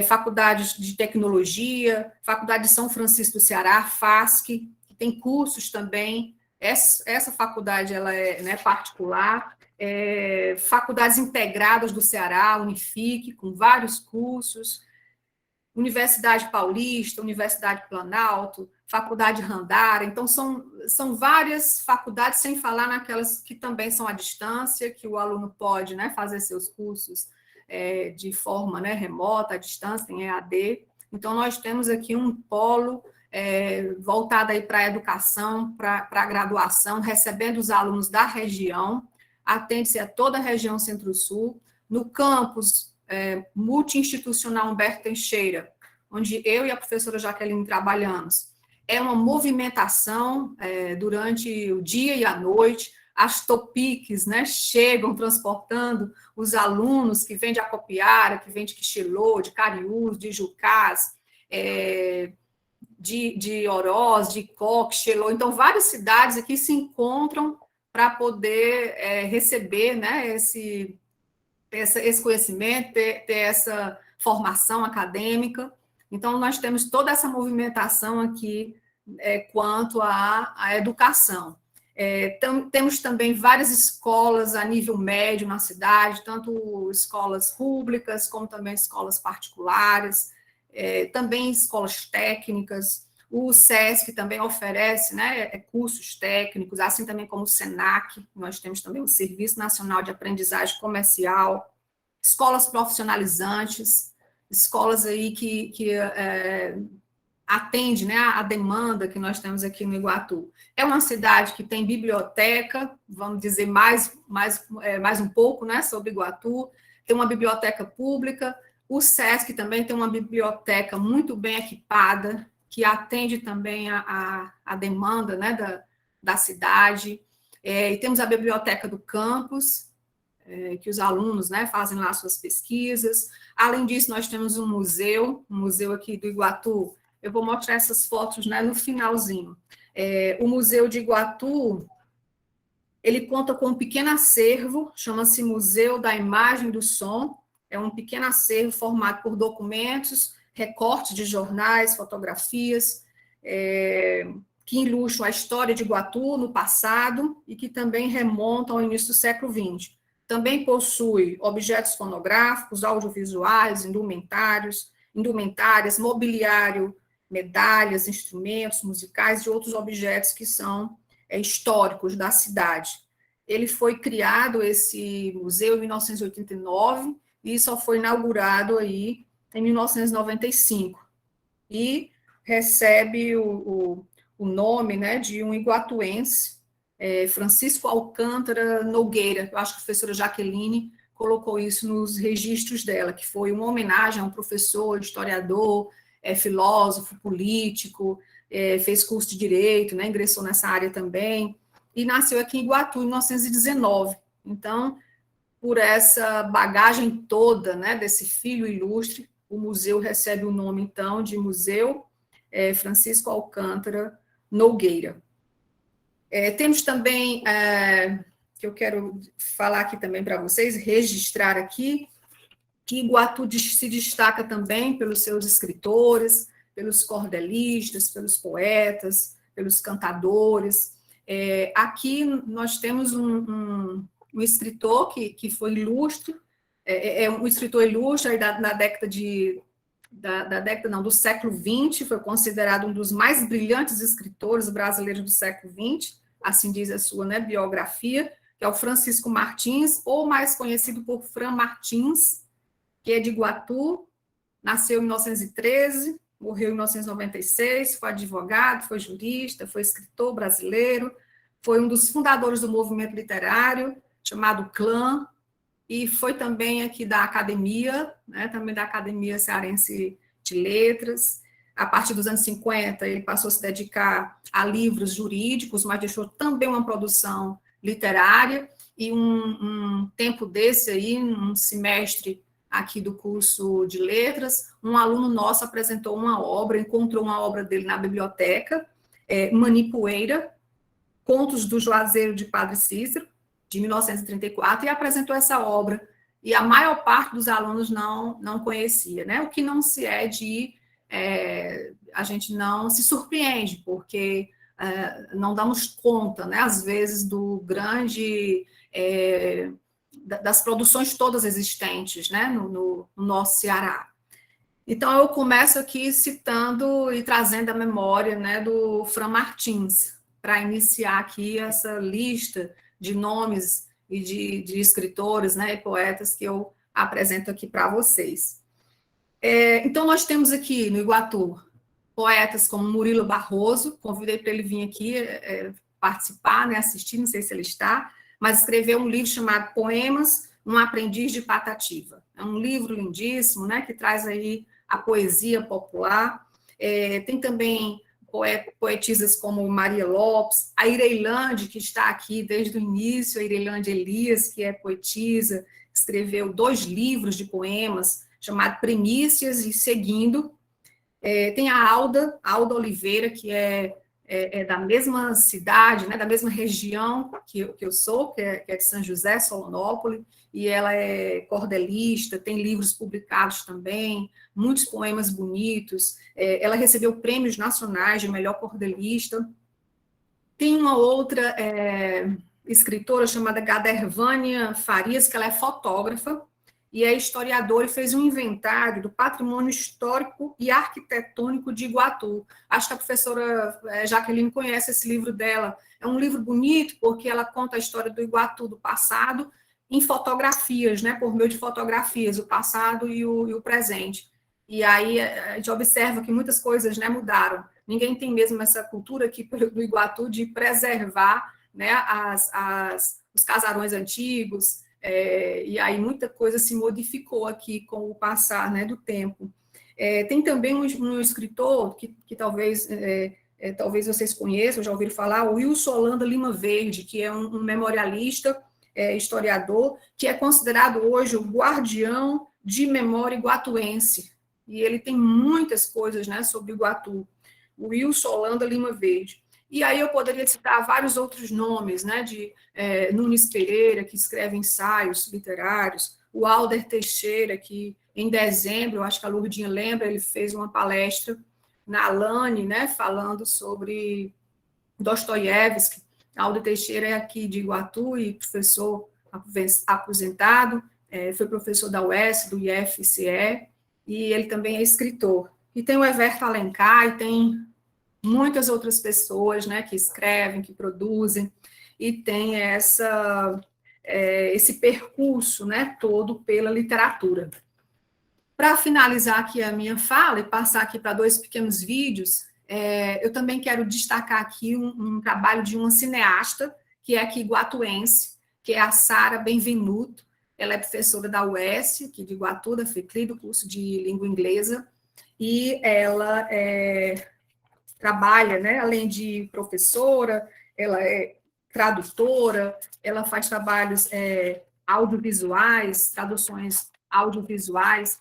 faculdades de tecnologia, Faculdade de São Francisco do Ceará, FASC, que tem cursos também. Essa faculdade ela é, né, particular. Faculdades integradas do Ceará, Unifique, com vários cursos. Universidade Paulista, Universidade Planalto, Faculdade Randara. Então, são várias faculdades, sem falar naquelas que também são à distância, que o aluno pode, né, fazer seus cursos de forma, né, remota, à distância, em EAD. Então, nós temos aqui um polo voltado aí para a educação, para a graduação, recebendo os alunos da região, atende-se a toda a região Centro-Sul. No campus multi-institucional Humberto Teixeira, onde eu e a professora Jaqueline trabalhamos, é uma movimentação durante o dia e a noite. As Topics, né, chegam transportando os alunos que vêm de Acopiara, que vêm de Quixelô, de Cariús, de Jucás, de Oroz, de Icó, Quixelô. Então, várias cidades aqui se encontram para poder receber, né, esse conhecimento, ter essa formação acadêmica. Então, nós temos toda essa movimentação aqui quanto à educação. Temos também várias escolas a nível médio na cidade, tanto escolas públicas, como também escolas particulares, também escolas técnicas. O SESC também oferece, né, cursos técnicos, assim também como o SENAC. Nós temos também o Serviço Nacional de Aprendizagem Comercial, escolas profissionalizantes, escolas aí que atende, né, a demanda que nós temos aqui no Iguatu. É uma cidade que tem biblioteca, vamos dizer mais um pouco, né, sobre Iguatu, tem uma biblioteca pública. O SESC também tem uma biblioteca muito bem equipada, que atende também a demanda, né, da cidade. E temos a biblioteca do campus, que os alunos, né, fazem lá suas pesquisas. Além disso, nós temos um museu aqui do Iguatu. Eu vou mostrar essas fotos, né, no finalzinho. O Museu de Iguatu, ele conta com um pequeno acervo, chama-se Museu da Imagem e do Som. É um pequeno acervo formado por documentos, recortes de jornais, fotografias, que ilustram a história de Iguatu no passado e que também remontam ao início do século XX. Também possui objetos fonográficos, audiovisuais, indumentárias, mobiliário, medalhas, instrumentos musicais e outros objetos que são históricos da cidade. Ele foi criado, esse museu, em 1989, e só foi inaugurado aí em 1995. E recebe o nome, né, de um iguatuense, Francisco Alcântara Nogueira. Eu acho que a professora Jaqueline colocou isso nos registros dela, que foi uma homenagem a um professor, historiador, filósofo, político, fez curso de Direito, né, ingressou nessa área também, e nasceu aqui em Iguatu, em 1919. Então, por essa bagagem toda, né, desse filho ilustre, o museu recebe o nome, então, de Museu Francisco Alcântara Nogueira. Temos também, que eu quero falar aqui também para vocês, registrar aqui, que Iguatu se destaca também pelos seus escritores, pelos cordelistas, pelos poetas, pelos cantadores. Aqui nós temos um escritor que foi ilustre, um escritor ilustre aí da década do século XX, foi considerado um dos mais brilhantes escritores brasileiros do século XX, assim diz a sua, né, biografia, que é o Francisco Martins, ou mais conhecido por Fran Martins, que é de Iguatu, nasceu em 1913, morreu em 1996, foi advogado, foi jurista, foi escritor brasileiro, foi um dos fundadores do movimento literário, chamado Clã, e foi também aqui da academia, né, também da Academia Cearense de Letras. A partir dos anos 50, ele passou a se dedicar a livros jurídicos, mas deixou também uma produção literária, e um tempo desse aí, um semestre aqui do curso de letras, um aluno nosso apresentou uma obra, encontrou uma obra dele na biblioteca, Manipoeira, Contos do Juazeiro de Padre Cícero, de 1934, e apresentou essa obra. e a maior parte dos alunos não conhecia, né? O que não se é de... a gente não se surpreende, porque não damos conta, né, às vezes, do grande... das produções todas existentes, né, no nosso Ceará. Então, eu começo aqui citando e trazendo a memória, né, do Fran Martins, para iniciar aqui essa lista de nomes e de escritores, né, e poetas que eu apresento aqui para vocês. Então, nós temos aqui no Iguatu poetas como Murilo Barroso, convidei para ele vir aqui participar, né, assistir, não sei se ele está, mas escreveu um livro chamado Poemas, um Aprendiz de Patativa. É um livro lindíssimo, né, que traz aí a poesia popular. Tem também poetisas como Maria Lopes, a Ireilândia, que está aqui desde o início, a Ireilândia Elias, que é poetisa, escreveu 2 livros de poemas, chamado Primícias e Seguindo. Tem a Alda Oliveira, que é da mesma cidade, né, da mesma região que eu sou, que é de São José, Solonópolis, e ela é cordelista, tem livros publicados também, muitos poemas bonitos, ela recebeu prêmios nacionais de melhor cordelista. Tem uma outra escritora chamada Gadervânia Farias, que ela é fotógrafa, e é historiadora e fez um inventário do patrimônio histórico e arquitetônico de Iguatu. Acho que a professora Jaqueline conhece esse livro dela. É um livro bonito, porque ela conta a história do Iguatu do passado em fotografias, né, por meio de fotografias, o passado e o presente. E aí a gente observa que muitas coisas, né, mudaram. Ninguém tem mesmo essa cultura aqui do Iguatu de preservar, né, os casarões antigos, e aí muita coisa se modificou aqui com o passar, né, do tempo. Tem também um escritor que talvez vocês conheçam, já ouviram falar, o Wilson Holanda Lima Verde, que é um memorialista, historiador, que é considerado hoje o guardião de memória iguatuense, e ele tem muitas coisas, né, sobre Iguatu, o Wilson Holanda Lima Verde. E aí eu poderia citar vários outros nomes, né, de Nunes Pereira, que escreve ensaios literários, o Alder Teixeira, que em dezembro, eu acho que a Lourdinha lembra, ele fez uma palestra na Alane, né, falando sobre Dostoiévski. Alder Teixeira é aqui de Iguatu e professor aposentado, foi professor da UES, do IFCE, e ele também é escritor. E tem o Everto Alencar, e tem muitas outras pessoas, né, que escrevem, que produzem, e tem esse percurso, né, todo pela literatura. Para finalizar aqui a minha fala e passar aqui para 2 pequenos vídeos, eu também quero destacar aqui um trabalho de uma cineasta, que é aqui iguatuense, que é a Sara Benvenuto. Ela é professora da UES, aqui de Iguatu, da FECLI, do curso de língua inglesa, e ela trabalha, né, além de professora, ela é tradutora, ela faz trabalhos audiovisuais, traduções audiovisuais,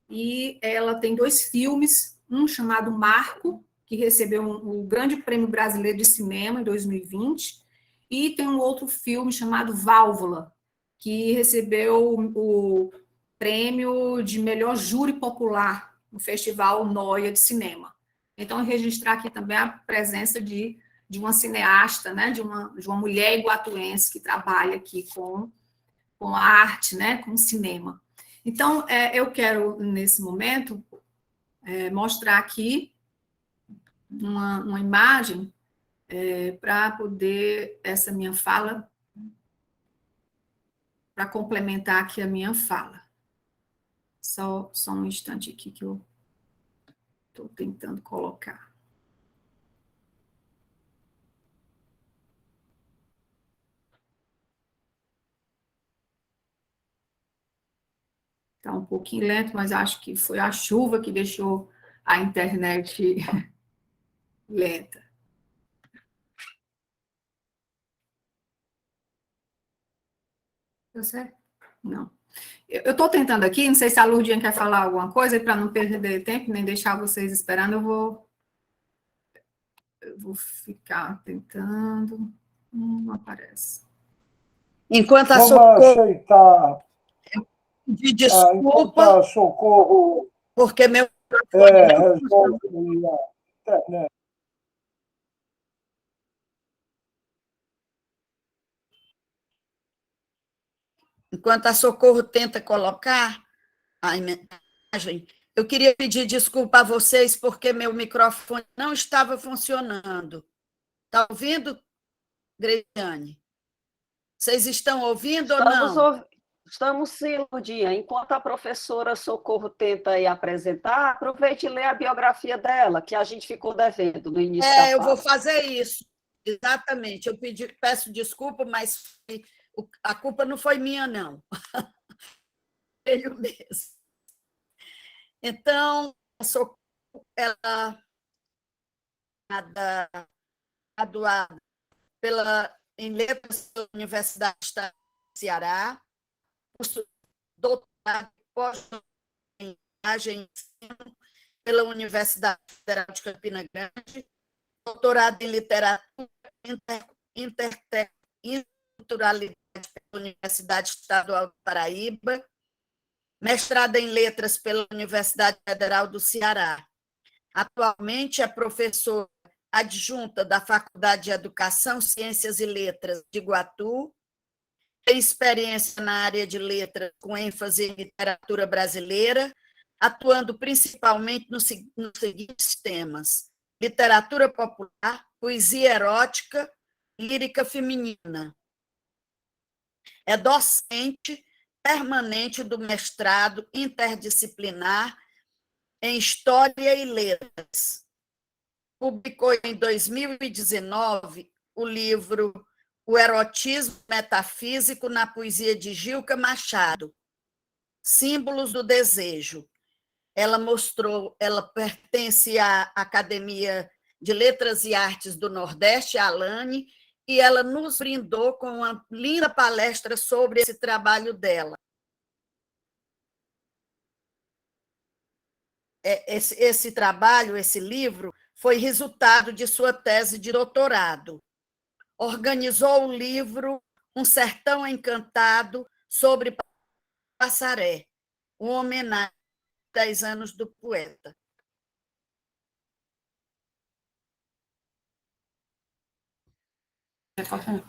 e ela tem 2 filmes, um chamado Marco, que recebeu o Grande Prêmio Brasileiro de Cinema em 2020, e tem um outro filme chamado Válvula, que recebeu o prêmio de melhor júri popular no Festival Noia de Cinema. Então, registrar aqui também a presença de uma cineasta, né, de uma mulher iguatuense que trabalha aqui com a arte, né, com o cinema. Então, eu quero, nesse momento, mostrar aqui uma imagem para poder, essa minha fala, para complementar aqui a minha fala. Só um instante aqui que eu estou tentando colocar. Está um pouquinho lento, mas acho que foi a chuva que deixou a internet lenta. Deu certo? Não. Eu estou tentando aqui, não sei se a Lourdinha quer falar alguma coisa, para não perder tempo, nem deixar vocês esperando, eu vou ficar tentando. Não aparece. Enquanto a Vamos Socorro... aceitar. pedir enquanto desculpa, a Socorro porque meu microfone não funcionou. resolve a internet. Enquanto a Socorro tenta colocar a imagem, eu queria pedir desculpa a vocês, porque meu microfone não estava funcionando. Está ouvindo, Greciane? Vocês estão ouvindo ou não? Estamos sim, Lourdinha. Enquanto a professora Socorro tenta aí apresentar, aproveite e lê a biografia dela, que a gente ficou devendo no início da Eu vou fala. fazer isso. Exatamente. Eu peço desculpa, mas a culpa não foi minha, não. Ele mesmo. Então, ela é graduada em Letras pela Universidade do Estado do Ceará, curso doutorado e pós-doutorado em Imagem e Ensino pela Universidade Federal de Campina Grande, doutorado em Literatura Interculturalidade pela Universidade Estadual do Paraíba, mestrado em Letras pela Universidade Federal do Ceará. Atualmente é professora adjunta da Faculdade de Educação, Ciências e Letras de Iguatu, tem experiência na área de letras com ênfase em literatura brasileira, atuando principalmente nos seguintes temas: literatura popular, poesia erótica, lírica feminina. É docente permanente do mestrado interdisciplinar em História e Letras. Publicou em 2019 o livro O Erotismo Metafísico na Poesia de Gilca Machado, Símbolos do Desejo. Ela pertence à Academia de Letras e Artes do Nordeste, a ALANE, e ela nos brindou com uma linda palestra sobre esse trabalho dela. Esse trabalho, esse livro, foi resultado de sua tese de doutorado. Organizou o livro Um Sertão Encantado sobre Passaré, uma homenagem aos 10 anos do poeta.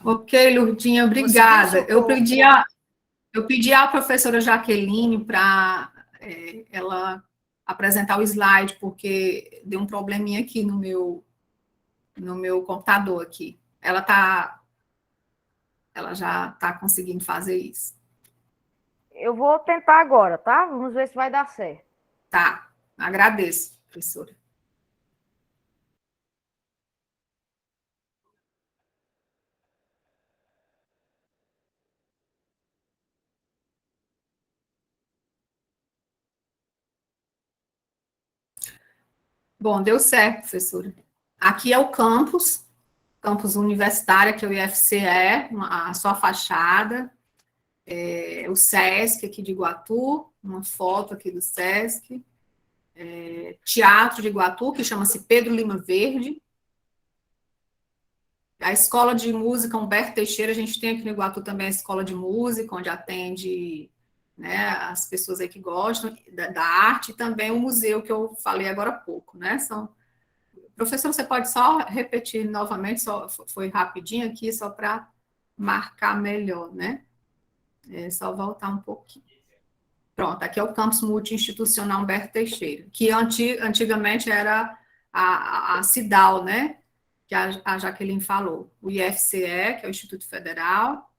Ok, Lourdinha, obrigada. Eu pedi à professora Jaqueline para ela apresentar o slide, porque deu um probleminha aqui no meu computador aqui. Ela já está conseguindo fazer isso. Eu vou tentar agora, tá? Vamos ver se vai dar certo. Tá, agradeço, professora. Bom, deu certo, professora. Aqui é o campus universitário, que é o IFCE, a sua fachada, o SESC aqui de Iguatu, uma foto aqui do SESC, Teatro de Iguatu, que chama-se Pedro Lima Verde, a Escola de Música Humberto Teixeira, a gente tem aqui no Iguatu também a Escola de Música, onde atende, né, as pessoas aí que gostam da arte, e também o museu que eu falei agora há pouco, né? Professor, você pode só repetir novamente, só foi rapidinho aqui, só para marcar melhor, né? É só voltar um pouquinho. Pronto, aqui é o campus multi-institucional Humberto Teixeira, que antigamente era a CIDAL, né? Que a Jaqueline falou. O IFCE, que é o Instituto Federal,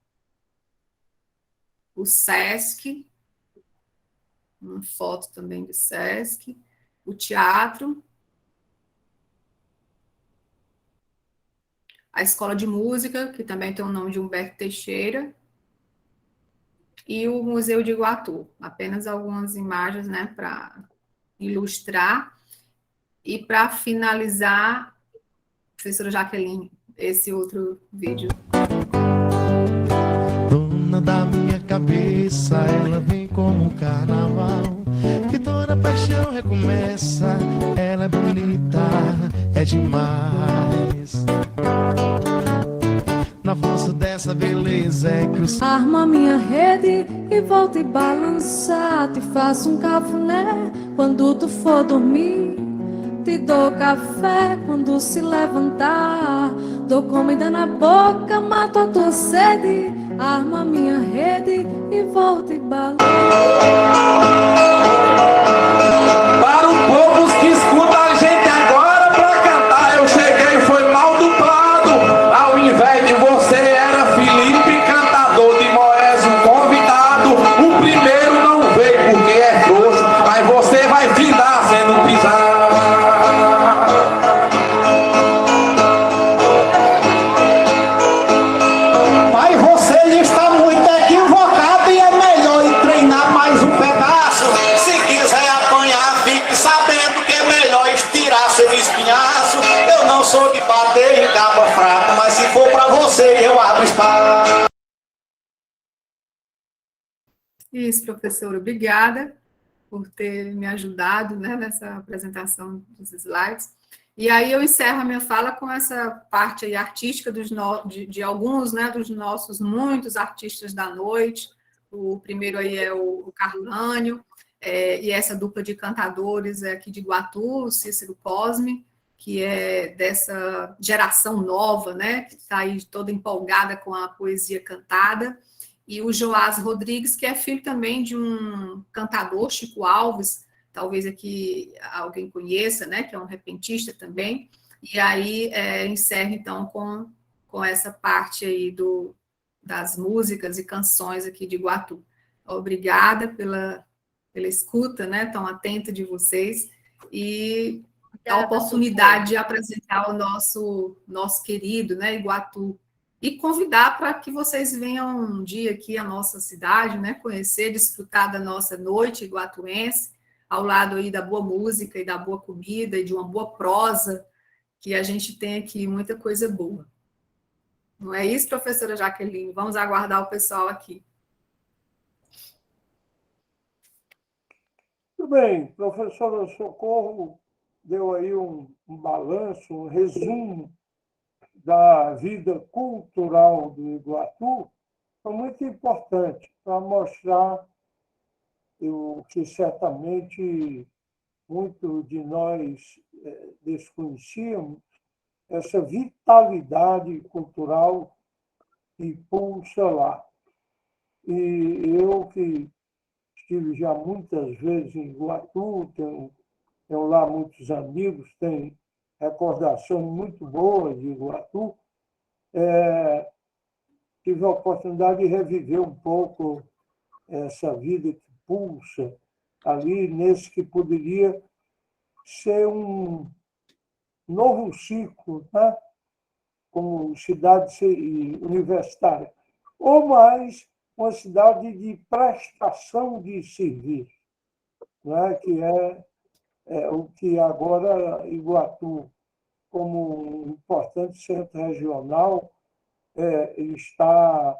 o SESC, uma foto também do SESC, o teatro, a Escola de Música, que também tem o nome de Humberto Teixeira, e o Museu de Iguatu. Apenas algumas imagens, né, para ilustrar. E para finalizar, professora Jaqueline, esse outro vídeo. Dona da minha cabeça, ela vem como um carnaval, que toda paixão recomeça. Ela é bonita, é demais. Na força dela essa beleza é que o Arma minha rede e volta e balançar. Te faço um cafuné quando tu for dormir. Te dou café quando se levantar. Dou comida na boca, mato a tua sede. Arma minha rede e volta e balança. Para o povo que escuta a gente agora pra cantar, eu cheguei, foi mal duplado. Ao invés de você era Felipe, cantador de Moés, um convidado. O primeiro não veio porque é frouxo, mas você vai findar sendo pisado. Mas você está muito equivocado e é melhor ir treinar mais um pedaço. Se quiser apanhar, fique sabendo que é melhor estirar seu espinhaço. Eu não sou de bater em cabo fraco, mas se for pra você, eu abro espaço. Isso, professora, obrigada por ter me ajudado, né, nessa apresentação dos slides. E aí eu encerro a minha fala com essa parte aí artística de alguns, né, dos nossos muitos artistas da noite. O primeiro aí é o Carlânio, e essa dupla de cantadores aqui de Iguatu, o Cícero Cosme, que é dessa geração nova, né, que está aí toda empolgada com a poesia cantada, e o Joás Rodrigues, que é filho também de um cantador, Chico Alves, talvez aqui alguém conheça, né, que é um repentista também, e aí encerra então com essa parte aí das músicas e canções aqui de Iguatu. Obrigada pela escuta, né, tão atenta de vocês, e a oportunidade de apresentar o nosso querido, né, Iguatu, e convidar para que vocês venham um dia aqui à nossa cidade, né, conhecer, desfrutar da nossa noite iguatuense, ao lado aí da boa música e da boa comida e de uma boa prosa, que a gente tem aqui muita coisa boa. Não é isso, professora Jaqueline? Vamos aguardar o pessoal aqui. Muito bem, professora Socorro deu aí um balanço, um resumo da vida cultural do Iguatu, foi muito importante para mostrar o que certamente muito de nós desconhecíamos, essa vitalidade cultural que pulsa lá. E eu que estive já muitas vezes em Iguatu, tenho lá muitos amigos, tenho recordações muito boas de Iguatu, tive a oportunidade de reviver um pouco essa vida que pulsa ali, nesse que poderia ser um novo ciclo, né? Como cidade universitária, ou mais uma cidade de prestação de serviço, né? Que é o que agora Iguatu, como um importante centro regional, está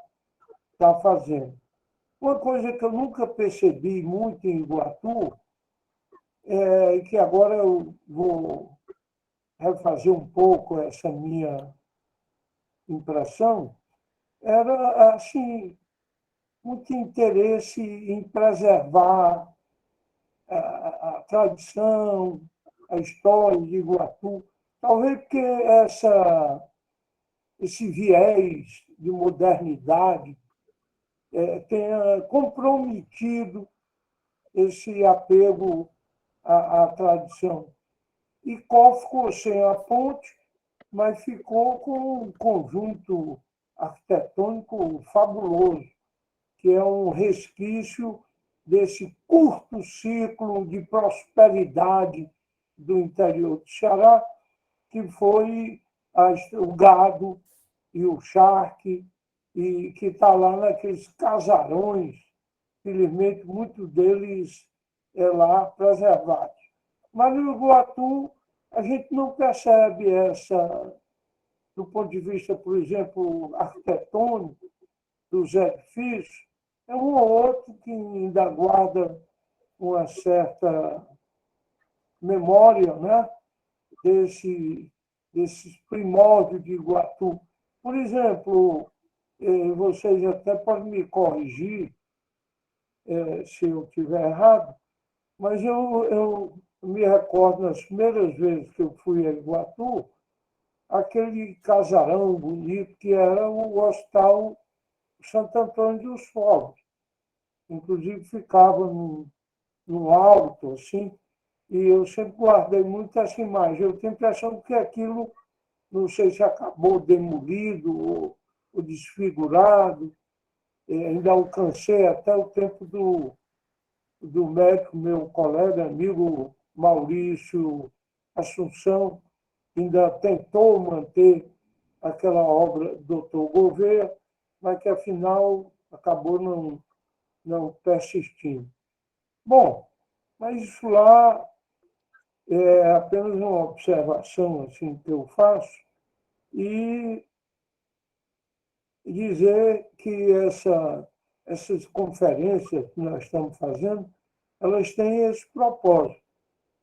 fazendo. Uma coisa que eu nunca percebi muito em Iguatu, e que agora eu vou refazer um pouco essa minha impressão, era assim, muito interesse em preservar a tradição, a história de Iguatu. Talvez porque esse viés de modernidade tenha comprometido esse apego à tradição. E Có ficou sem a ponte, mas ficou com um conjunto arquitetônico fabuloso, que é um resquício desse curto ciclo de prosperidade do interior do Ceará, que foi o gado e o charque, e que está lá naqueles casarões, felizmente, muitos deles lá preservados. Mas no Iguatu, a gente não percebe do ponto de vista, por exemplo, arquitetônico, dos edifícios, é um ou outro que ainda guarda uma certa memória, né, desses primórdios de Iguatu. Por exemplo, vocês até podem me corrigir se eu estiver errado, mas eu me recordo, nas primeiras vezes que eu fui a Iguatu, aquele casarão bonito que era o Hospital Santo Antônio dos Povos. Inclusive, ficava no alto, assim, e eu sempre guardei muito essa imagem. Eu tenho a impressão que aquilo, não sei se acabou demolido ou desfigurado, ainda alcancei até o tempo do médico, meu colega, amigo Maurício Assunção, ainda tentou manter aquela obra do Dr. Gouveia, mas que, afinal, acabou não persistindo. Bom, mas isso lá é apenas uma observação assim, que eu faço, e dizer que essas conferências que nós estamos fazendo, elas têm esse propósito,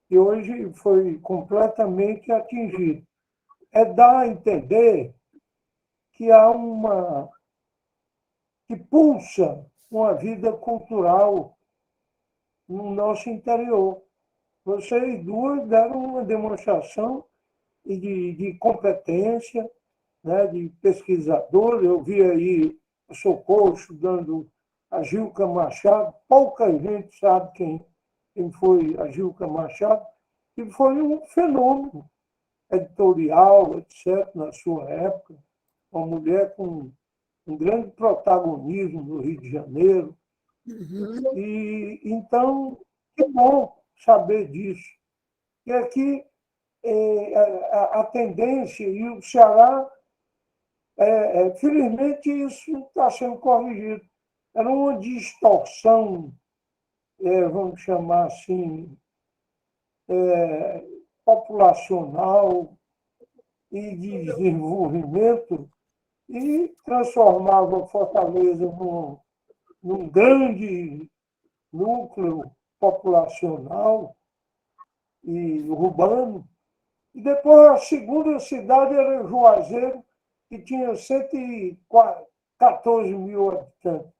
que hoje foi completamente atingido. É dar a entender que há que pulsa uma vida cultural no nosso interior. Vocês duas deram uma demonstração de competência, né, de pesquisador. Eu vi aí o Socorro estudando a Gilca Machado. Pouca gente sabe quem foi a Gilca Machado, e foi um fenômeno editorial, etc., na sua época. Uma mulher com um grande protagonismo no Rio de Janeiro. E, então, que bom saber disso. E aqui a tendência, e o Ceará, felizmente, isso está sendo corrigido. Era uma distorção, vamos chamar assim, populacional e de desenvolvimento, e transformava Fortaleza num grande núcleo populacional e urbano. E depois a segunda cidade era Juazeiro, que tinha 114 mil habitantes.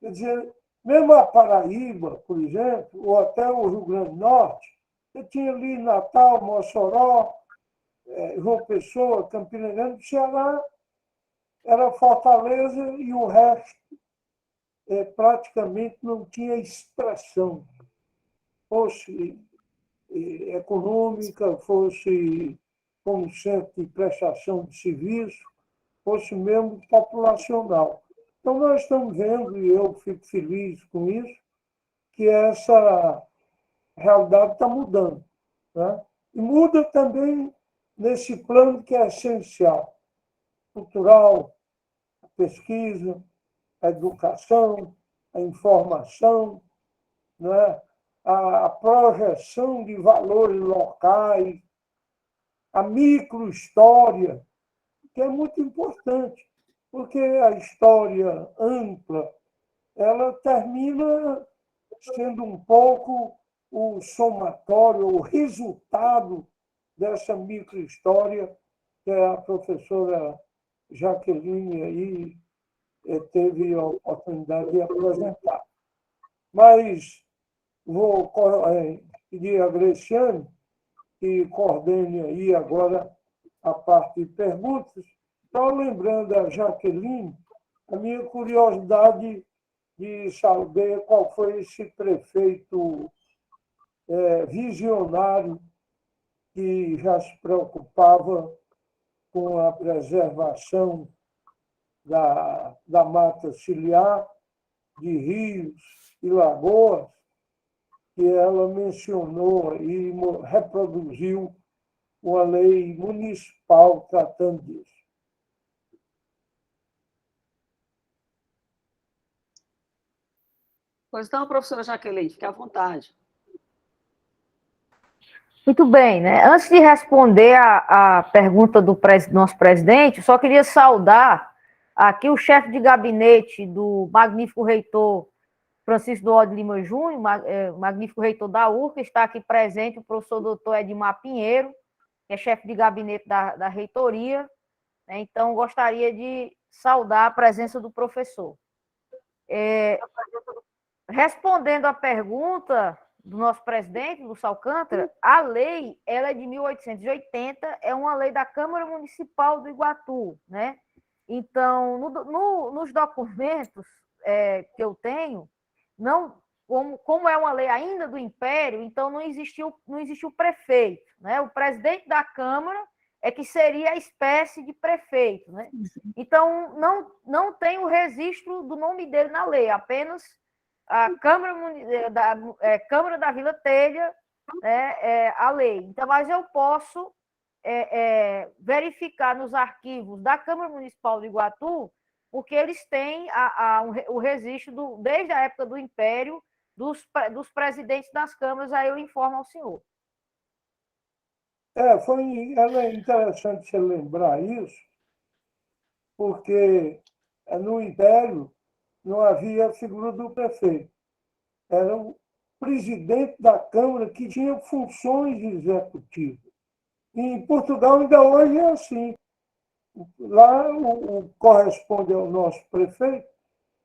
Quer dizer, mesmo a Paraíba, por exemplo, ou até o Rio Grande do Norte, eu tinha ali Natal, Mossoró, João Pessoa, Campina Grande, Ceará, era Fortaleza, e o resto praticamente não tinha expressão, fosse econômica, fosse como centro de prestação de serviço, fosse mesmo populacional. Então, nós estamos vendo, e eu fico feliz com isso, que essa realidade está mudando, né? E muda também nesse plano que é essencial: cultural, a pesquisa, a educação, a informação, né? A projeção de valores locais, a microhistória, que é muito importante, porque a história ampla, ela termina sendo um pouco o somatório, o resultado dessa microhistória que a professora Jaqueline aí teve a oportunidade de apresentar. Mas vou pedir a Graciane que coordene aí agora a parte de perguntas. Só lembrando a Jaqueline, a minha curiosidade de saber qual foi esse prefeito visionário que já se preocupava com a preservação da mata ciliar, de rios e lagoas, que ela mencionou e reproduziu uma lei municipal tratando disso. Pois então, professora Jaqueline, fique à vontade. Muito bem, né? Antes de responder a pergunta do nosso presidente, só queria saudar aqui o chefe de gabinete do magnífico reitor Francisco Duarte Lima Júnior, magnífico reitor da URCA, está aqui presente o professor doutor Edmar Pinheiro, que é chefe de gabinete da reitoria. Então, gostaria de saudar a presença do professor. Respondendo à pergunta do nosso presidente, Lúcio Alcântara, a lei ela é de 1880, é uma lei da Câmara Municipal do Iguatu, né? Então, nos documentos que eu tenho, não, como é uma lei ainda do Império, então não existiu prefeito, né? O presidente da Câmara é que seria a espécie de prefeito, né? Então, não tem o registro do nome dele na lei, apenas a Câmara da Vila Telha, né, a lei. Então, mas eu posso verificar nos arquivos da Câmara Municipal de Iguatu, porque eles têm o registro, desde a época do Império, dos presidentes das câmaras, aí eu informo ao senhor. Ela é interessante você lembrar isso, porque no Império não havia a figura do prefeito. Era o presidente da Câmara que tinha funções executivas. E em Portugal ainda hoje é assim. Lá o corresponde ao nosso prefeito,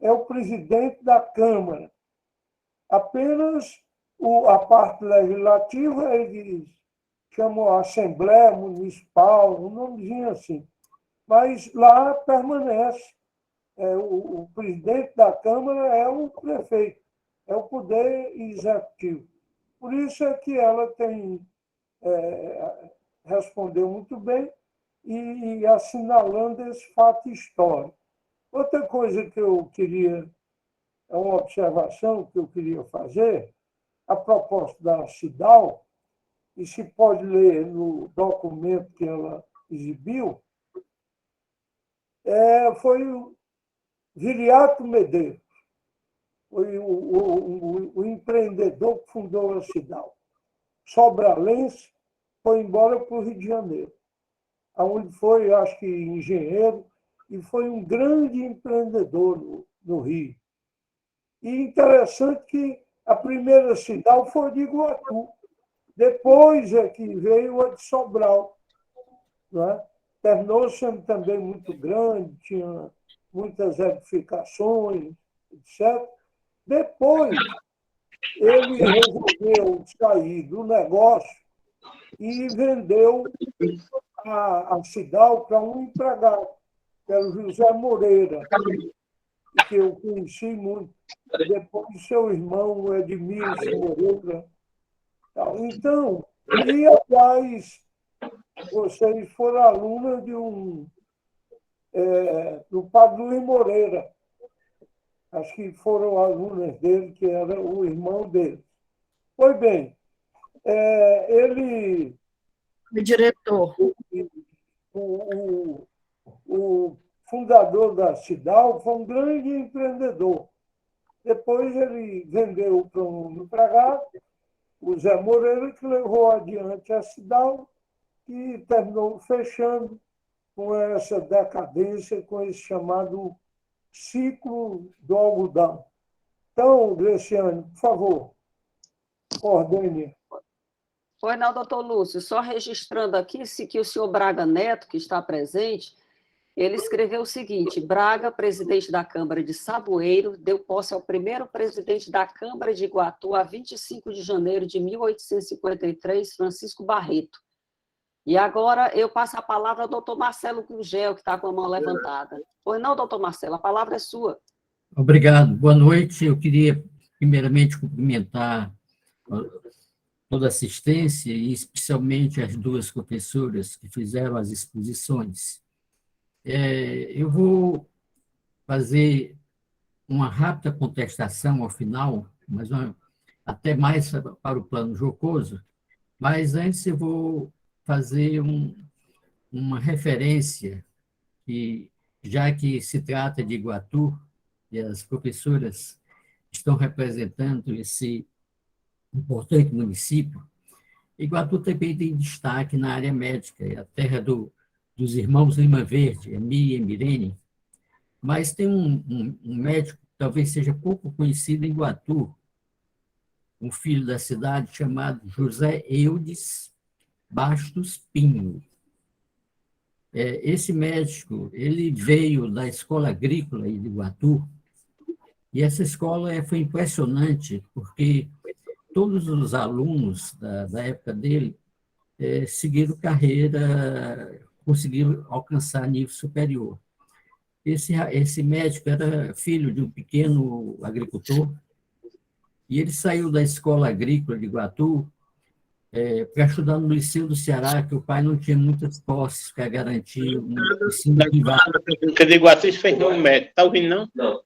é o presidente da Câmara. Apenas a parte legislativa, eles chamam a Assembleia Municipal, um nomezinho assim. Mas lá permanece. O presidente da Câmara é o prefeito, é o poder executivo. Por isso é que ela respondeu muito bem e assinalando esse fato histórico. Outra coisa que eu queria, é uma observação que eu queria fazer, a propósito da CIDAL, e se pode ler no documento que ela exibiu, foi o Viriato Medeiros, foi o empreendedor que fundou a CIDAL. Sobralense, foi embora para o Rio de Janeiro, onde foi, acho que, engenheiro, e foi um grande empreendedor no Rio. E interessante que a primeira CIDAL foi de Iguatu, depois é que veio a de Sobral. Né? Terminou sendo também muito grande, tinha muitas edificações, etc. Depois, ele resolveu sair do negócio e vendeu a CIDAL para um empregado, que era o José Moreira, que eu conheci muito. Depois, seu irmão, Edmilson Moreira. Então, e, aliás, vocês foram alunas do Padre Luiz Moreira. Acho que foram alunas dele, que era o irmão dele. Pois bem, ele... O diretor. O fundador da CIDAL foi um grande empreendedor. Depois ele vendeu para um empregado, o Zé Moreira, que levou adiante a CIDAL e terminou fechando com essa decadência, com esse chamado ciclo do algodão. Então, Graciane, por favor, ordene. Pois não, doutor Lúcio, só registrando aqui que o senhor Braga Neto, que está presente, ele escreveu o seguinte: Braga, presidente da Câmara de Saboeiro, deu posse ao primeiro presidente da Câmara de Iguatu a 25 de janeiro de 1853, Francisco Barreto. E agora eu passo a palavra ao doutor Marcelo Gugel, que está com a mão levantada. Pois não, doutor Marcelo, a palavra é sua. Obrigado. Boa noite. Eu queria, primeiramente, cumprimentar toda a assistência e especialmente as duas professoras que fizeram as exposições. Eu vou fazer uma rápida contestação ao final, mas até mais para o plano jocoso, mas antes eu vou fazer uma referência, que, já que se trata de Iguatu, e as professoras estão representando esse importante município, Iguatu também tem destaque na área médica, é a terra dos irmãos Lima Verde, Emi e Emirene, mas tem um médico que talvez seja pouco conhecido em Iguatu, um filho da cidade chamado José Eudes Bastos Pinho. Esse médico, ele veio da Escola Agrícola de Iguatu, e essa escola foi impressionante, porque todos os alunos da época dele seguiram carreira, conseguiram alcançar nível superior. Esse médico era filho de um pequeno agricultor, e ele saiu da Escola Agrícola de Iguatu para estudar no Liceu do Ceará, que o pai não tinha muitas posses para garantir um ensino privado. Porque de Iguatu fez no médico. Está ouvindo, não? Não.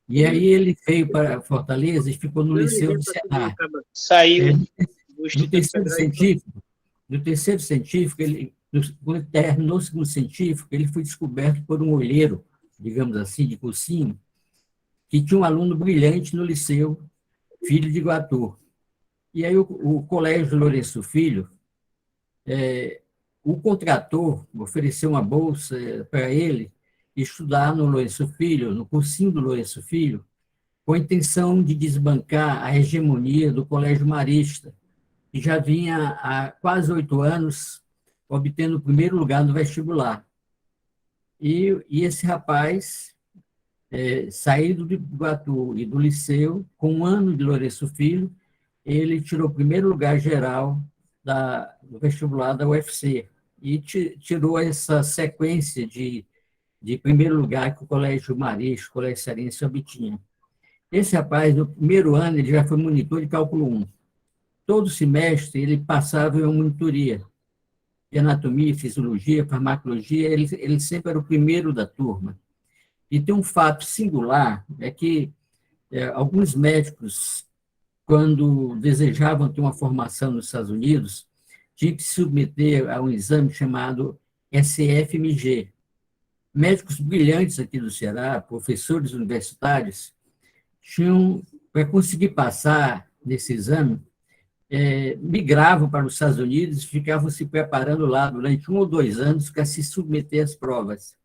E aí ele veio para Fortaleza e ficou no Liceu do Ceará. Saiu do terceiro científico, quando ele terminou o segundo científico, ele foi descoberto por um olheiro, digamos assim, de cursinho, que tinha um aluno brilhante no liceu, filho de Iguatu. E aí o Colégio Lourenço Filho o contratou, ofereceu uma bolsa para ele estudar no Lourenço Filho, no cursinho do Lourenço Filho, com a intenção de desbancar a hegemonia do Colégio Marista, que já vinha há quase 8 anos obtendo o primeiro lugar no vestibular. E esse rapaz, saído de Iguatu e do liceu, com 1 ano de Lourenço Filho, ele tirou o primeiro lugar geral do vestibular da UFC e tirou essa sequência de primeiro lugar que o Colégio Marista, o Colégio Cearense obtinha. Esse rapaz, no primeiro ano, ele já foi monitor de cálculo 1. Todo semestre, ele passava em uma monitoria de anatomia, fisiologia, farmacologia, ele sempre era o primeiro da turma. E tem um fato singular, é que alguns médicos, quando desejavam ter uma formação nos Estados Unidos, tinham que se submeter a um exame chamado SFMG. Médicos brilhantes aqui do Ceará, professores universitários, tinham, para conseguir passar nesse exame, migravam para os Estados Unidos e ficavam se preparando lá durante 1 ou 2 anos para se submeter às provas.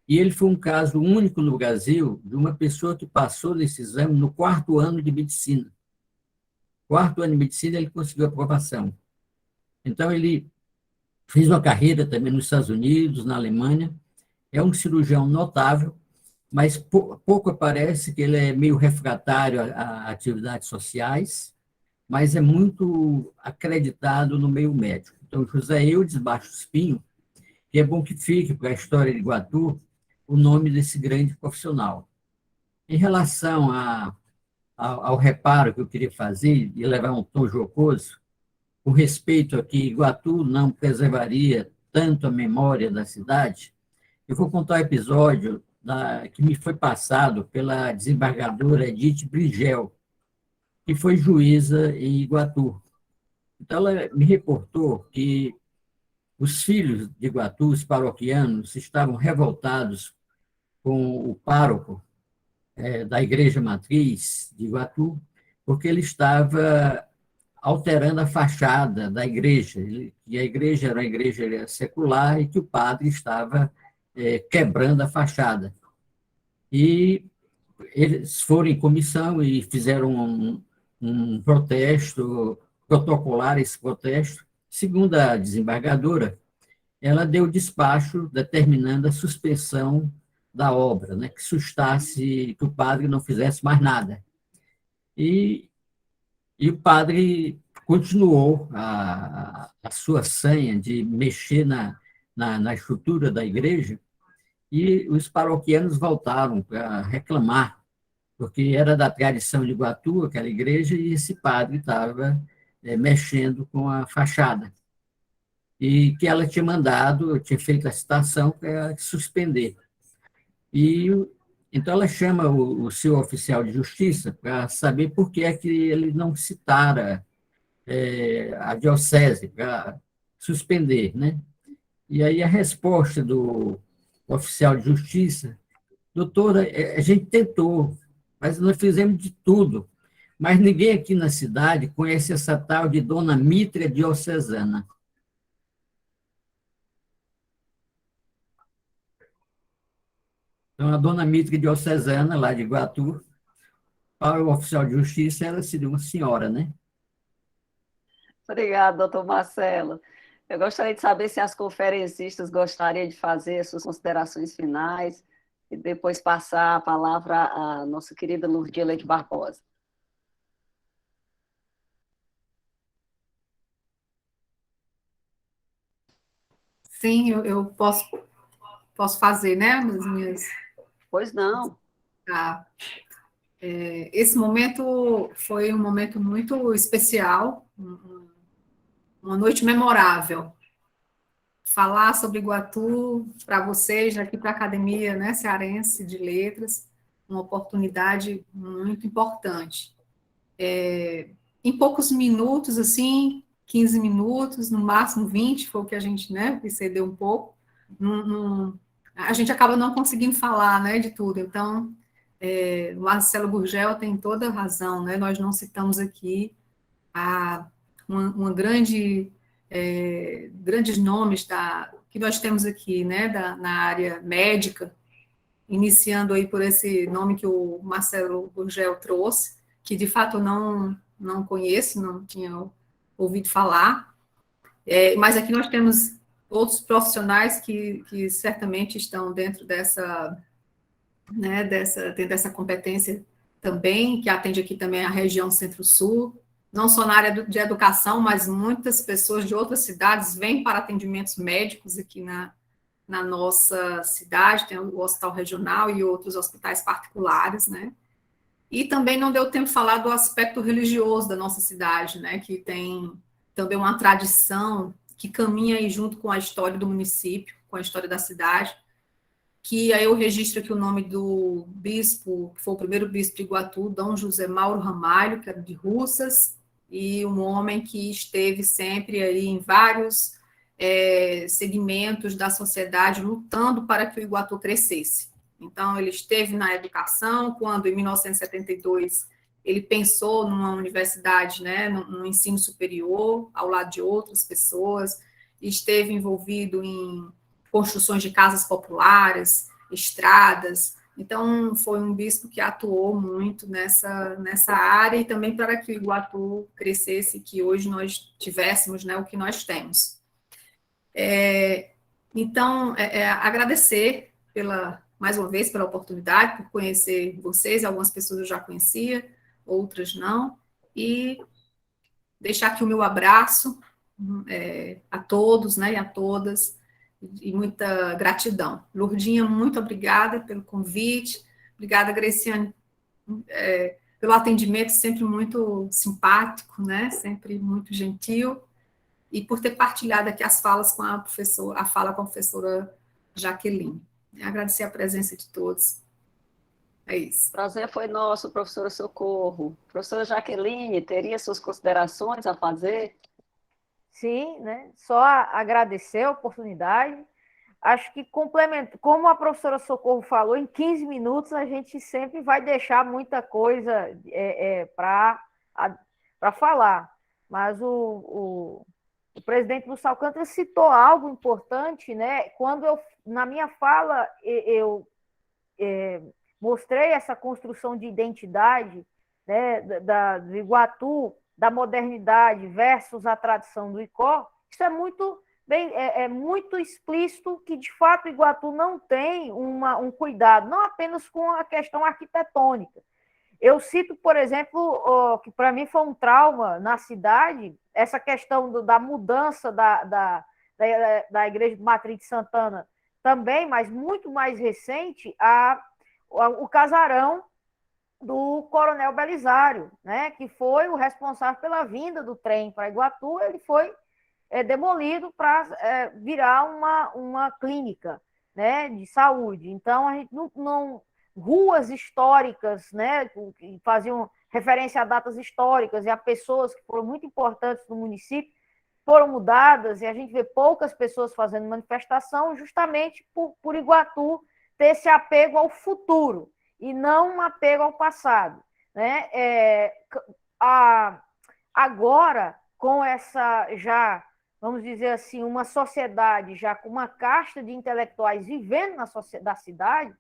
E ele foi um caso único no Brasil de uma pessoa que passou nesse exame no 4º ano de medicina. 4º ano de medicina, ele conseguiu a aprovação. Então, ele fez uma carreira também nos Estados Unidos, na Alemanha. É um cirurgião notável, mas pouco parece que ele é meio refratário a atividades sociais, mas é muito acreditado no meio médico. Então, José Eudes Bastos Pinho, que é bom que fique para a história de Iguatu o nome desse grande profissional. Em relação ao reparo que eu queria fazer e levar um tom jocoso, com respeito a que Iguatu não preservaria tanto a memória da cidade, eu vou contar um episódio que me foi passado pela desembargadora Edith Brigel, que foi juíza em Iguatu. Então, ela me reportou que os filhos de Iguatu, os paroquianos, estavam revoltados com o pároco da Igreja Matriz de Iguatu, porque ele estava alterando a fachada da igreja, e a igreja era uma igreja secular e que o padre estava quebrando a fachada. E eles foram em comissão e fizeram um protesto, protocolar esse protesto. Segundo a desembargadora, ela deu despacho determinando a suspensão da obra, né, que sustasse que o padre não fizesse mais nada. E o padre continuou a sua sanha de mexer na estrutura da igreja, e os paroquianos voltaram para reclamar, porque era da tradição de Iguatu, aquela igreja, e esse padre estava mexendo com a fachada. E que ela tinha tinha feito a citação para suspender. Então, ela chama o seu oficial de justiça para saber por que é que ele não citara a diocese para suspender, né? E aí a resposta do oficial de justiça: doutora, a gente tentou, mas nós fizemos de tudo, mas ninguém aqui na cidade conhece essa tal de Dona Mitra Diocesana. Então, a Dona Mitra Diocesana, lá de Iguatu, para o oficial de justiça, ela seria uma senhora, né? Obrigada, doutor Marcelo. Eu gostaria de saber se as conferencistas gostariam de fazer suas considerações finais e depois passar a palavra à nossa querida Lourdes Leite Barbosa. Sim, eu posso fazer, né? As minhas. Pois não. Tá. Esse momento foi um momento muito especial, uma noite memorável. Falar sobre Iguatu para vocês, aqui para a Academia, né, Cearense de Letras, uma oportunidade muito importante. Em poucos minutos, assim, 15 minutos, no máximo 20, foi o que a gente, né, excedeu um pouco, a gente acaba não conseguindo falar, né, de tudo. Então, o Marcelo Gurgel tem toda a razão, né, nós não citamos aqui uma grandes nomes que nós temos aqui, né, na área médica, iniciando aí por esse nome que o Marcelo Gurgel trouxe, que de fato eu não conheço, não tinha ouvido falar, mas aqui nós temos outros profissionais que certamente estão dentro dessa competência também, que atende aqui também a região Centro-Sul, não só na área de educação, mas muitas pessoas de outras cidades vêm para atendimentos médicos aqui na nossa cidade, tem o Hospital Regional e outros hospitais particulares, né? E também não deu tempo de falar do aspecto religioso da nossa cidade, né? Que tem também uma tradição que caminha aí junto com a história do município, com a história da cidade, que aí eu registro aqui o nome do bispo, que foi o primeiro bispo de Iguatu, Dom José Mauro Ramalho, que era de Russas, e um homem que esteve sempre aí em vários segmentos da sociedade, lutando para que o Iguatu crescesse. Então, ele esteve na educação, quando, em 1972, ele pensou numa universidade, né, no ensino superior, ao lado de outras pessoas, esteve envolvido em construções de casas populares, estradas. Então, foi um bispo que atuou muito nessa área e também para que o Iguatu crescesse, que hoje nós tivéssemos, né, o que nós temos. Então, agradecer mais uma vez pela oportunidade, por conhecer vocês, algumas pessoas eu já conhecia, outras não, e deixar aqui o meu abraço a todos, né, e a todas, e muita gratidão. Lourdinha, muito obrigada pelo convite, obrigada, Graciane, pelo atendimento sempre muito simpático, né, sempre muito gentil, e por ter partilhado aqui as falas com a professora Jaqueline. Agradecer a presença de todos. É isso. Prazer foi nosso, professora Socorro. Professora Jaqueline, teria suas considerações a fazer? Sim, né? Só agradecer a oportunidade. Acho que como a professora Socorro falou, em 15 minutos a gente sempre vai deixar muita coisa para falar. Mas o presidente Lúcio Alcântara citou algo importante, né? Quando na minha fala, eu mostrei essa construção de identidade, né, do Iguatu, da modernidade versus a tradição do Icó. Isso é muito explícito que, de fato, o Iguatu não tem um cuidado, não apenas com a questão arquitetônica. Eu cito, por exemplo, que para mim foi um trauma na cidade, essa questão da mudança da Igreja de Matriz de Santana também, mas muito mais recente, o casarão do Coronel Belisário, né, que foi o responsável pela vinda do trem para Iguatu. Ele foi demolido para virar uma clínica, né, de saúde. Então, a gente não ruas históricas, né, que faziam referência a datas históricas e a pessoas que foram muito importantes no município, foram mudadas, e a gente vê poucas pessoas fazendo manifestação justamente por Iguatu ter esse apego ao futuro e não um apego ao passado, né? Agora, com essa já, vamos dizer assim, uma sociedade já com uma casta de intelectuais vivendo da cidade,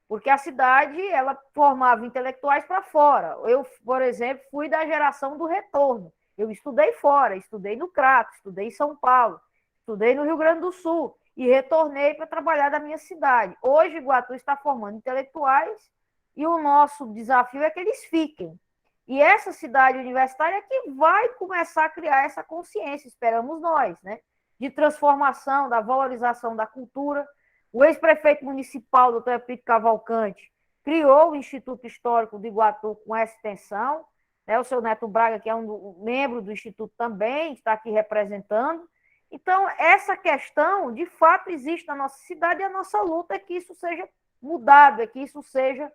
porque a cidade, ela formava intelectuais para fora. Eu, por exemplo, fui da geração do retorno. Eu estudei fora, estudei no Crato, estudei em São Paulo, estudei no Rio Grande do Sul e retornei para trabalhar da minha cidade. Hoje, Iguatu está formando intelectuais e o nosso desafio é que eles fiquem. E essa cidade universitária é que vai começar a criar essa consciência, esperamos nós, né? De transformação, da valorização da cultura. O ex-prefeito municipal, doutor Epídio Cavalcante, criou o Instituto Histórico de Iguatu com essa intenção, né? O seu Neto Braga, que é um membro do Instituto também, está aqui representando. Então, essa questão, de fato, existe na nossa cidade e a nossa luta é que isso seja mudado, é que isso seja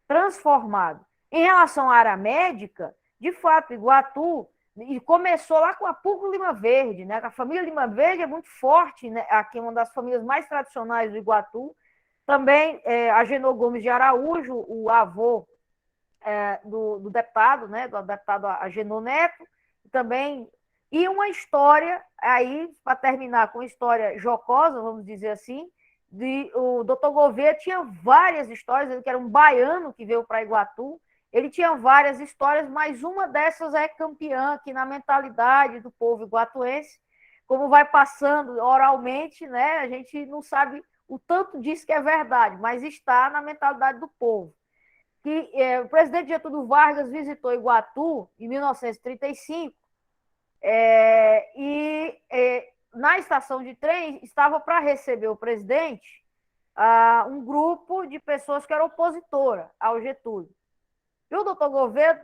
transformado. Em relação à área médica, de fato, Iguatu começou lá com a Pulco Lima Verde, né? A família Lima Verde é muito forte, né? Aqui é uma das famílias mais tradicionais do Iguatu. Também Agenor Gomes de Araújo, o avô do deputado, né? Do deputado Agenor Neto, também. E uma história, aí, para terminar com uma história jocosa, vamos dizer assim, o doutor Gouveia tinha várias histórias, ele que era um baiano que veio para Iguatu, ele tinha várias histórias, mas uma dessas é campeã aqui na mentalidade do povo iguatuense. Como vai passando oralmente, né, a gente não sabe o tanto disso que é verdade, mas está na mentalidade do povo. O presidente Getúlio Vargas visitou Iguatu em 1935, na estação de trem estava para receber o presidente um grupo de pessoas que eram opositora ao Getúlio. E o doutor Gouveia,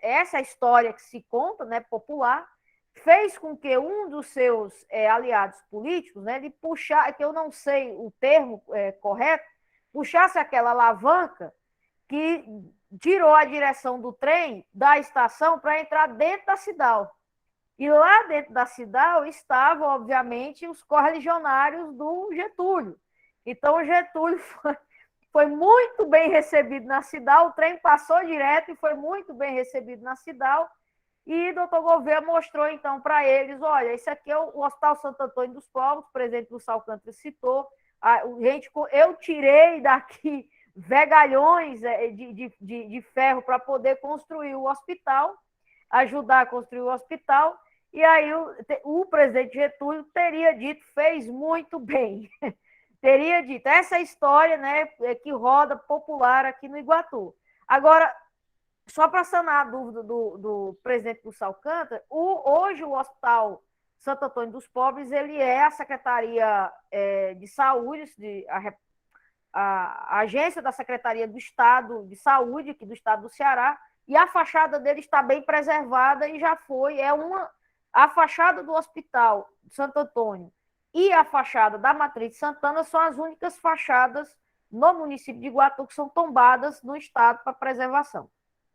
essa história que se conta, né, popular, fez com que um dos seus aliados políticos, né, de puxar, que eu não sei o termo correto, puxasse aquela alavanca que tirou a direção do trem da estação para entrar dentro da cidade. E lá dentro da cidade estavam, obviamente, os correligionários do Getúlio. Então, o Getúlio foi muito bem recebido na cidade, o trem passou direto e foi muito bem recebido na cidade. E o doutor Gouveia mostrou, então, para eles, olha, esse aqui é o Hospital Santo Antônio dos Povos, o presidente Lúcio Alcântara citou. Eu tirei daqui vegalhões de ferro para poder construir o hospital, ajudar a construir o hospital. E aí o presidente Getúlio teria dito, fez muito bem. Teria dito. Essa história, né, que roda popular aqui no Iguatu. Agora, só para sanar a dúvida do presidente Lúcio Alcântara, hoje o Hospital Santo Antônio dos Pobres, ele é a Secretaria de Saúde, a agência da Secretaria do Estado de Saúde, aqui do Estado do Ceará, e a fachada dele está bem preservada e já foi, a fachada do Hospital Santo Antônio e a fachada da Matriz de Santana são as únicas fachadas no município de Iguatu que são tombadas no estado para preservação,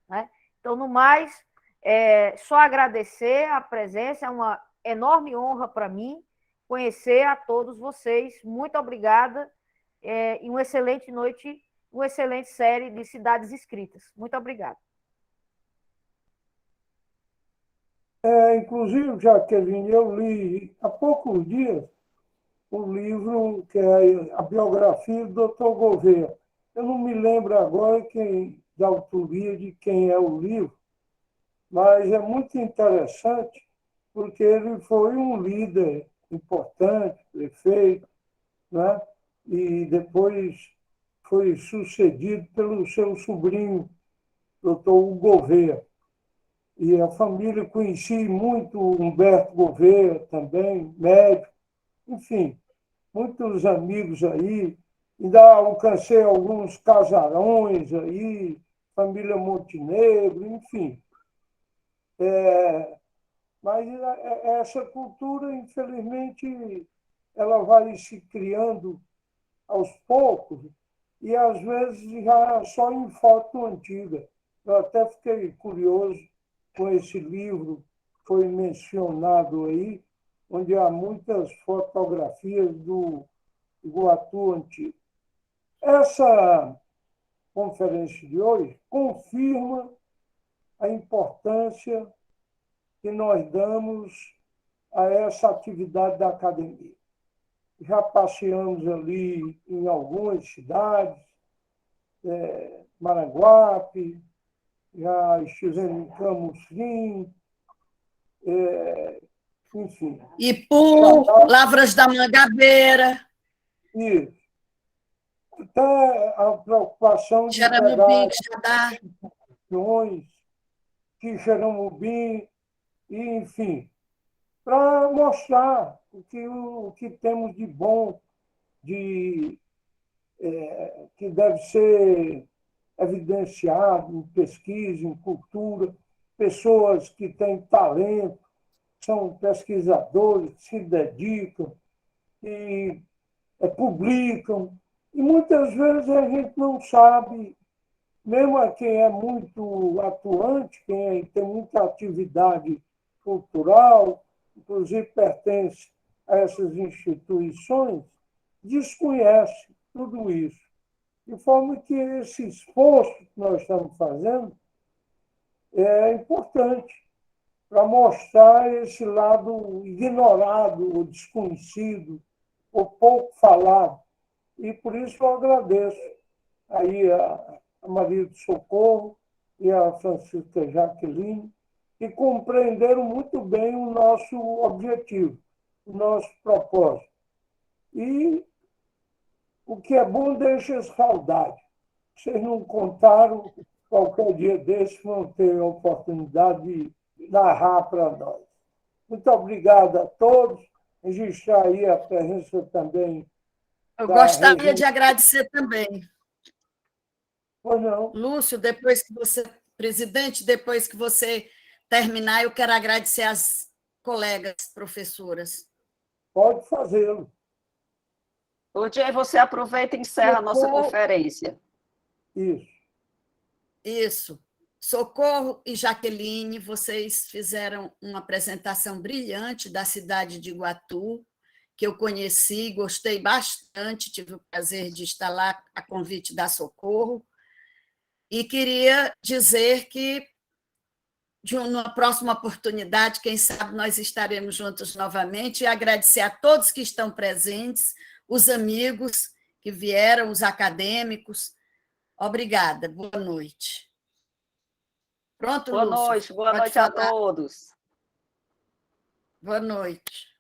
né? Então, no mais, só agradecer a presença, é uma enorme honra para mim conhecer a todos vocês. Muito obrigada e uma excelente noite, uma excelente série de Cidades Escritas. Muito obrigada. Inclusive, Jaqueline, eu li há poucos dias um livro que é a biografia do Dr. Gouveia. Eu não me lembro agora da autoria de quem é o livro, mas é muito interessante porque ele foi um líder importante, prefeito, né? E depois foi sucedido pelo seu sobrinho, Dr. Hugo Gouveia. E a família conhecia muito Humberto Gouveia também, médico, enfim, muitos amigos aí. Ainda alcancei alguns casarões aí, família Montenegro, enfim. Mas essa cultura, infelizmente, ela vai se criando aos poucos e, às vezes, já só em foto antiga. Eu até fiquei curioso com esse livro que foi mencionado aí, onde há muitas fotografias do Iguatu antigo. Essa conferência de hoje confirma a importância que nós damos a essa atividade da academia. Já passeamos ali em algumas cidades, Maranguape, já estivemos em Camocim, enfim. Ipu, Lavras da Mangabeira, Isso. Até a preocupação de Xaramubim, pegar Quixadá. Quixeramobim, e, enfim, para mostrar o que temos de bom, que deve ser evidenciado em pesquisa, em cultura, pessoas que têm talento, são pesquisadores, que se dedicam e publicam. E muitas vezes a gente não sabe, mesmo a quem é muito atuante, quem tem muita atividade cultural, inclusive pertence a essas instituições, desconhece tudo isso. De forma que esse esforço que nós estamos fazendo é importante para mostrar esse lado ignorado, ou desconhecido, ou pouco falado. E por isso eu agradeço aí a Maria do Socorro e a Francisca Jaqueline, que compreenderam muito bem o nosso objetivo, o nosso propósito. E o que é bom deixa saudade. Vocês não contaram, qualquer dia desses vão ter a oportunidade de narrar para nós. Muito obrigado a todos. Registrar aí a presença também. Eu gostaria de agradecer também. Pois não. Lúcio, presidente, depois que você terminar, eu quero agradecer às colegas professoras. Pode fazê-lo. Lúcia, você aproveita e encerra a nossa conferência. Isso. Socorro e Jaqueline, vocês fizeram uma apresentação brilhante da cidade de Iguatu, que eu conheci, gostei bastante, tive o prazer de estar lá a convite da Socorro, e queria dizer que, numa próxima oportunidade, quem sabe nós estaremos juntos novamente, e agradecer a todos que estão presentes, os amigos que vieram, os acadêmicos. Obrigada, boa noite. Pronto, Boa Lúcio? noite, boa noite a todos. Boa noite.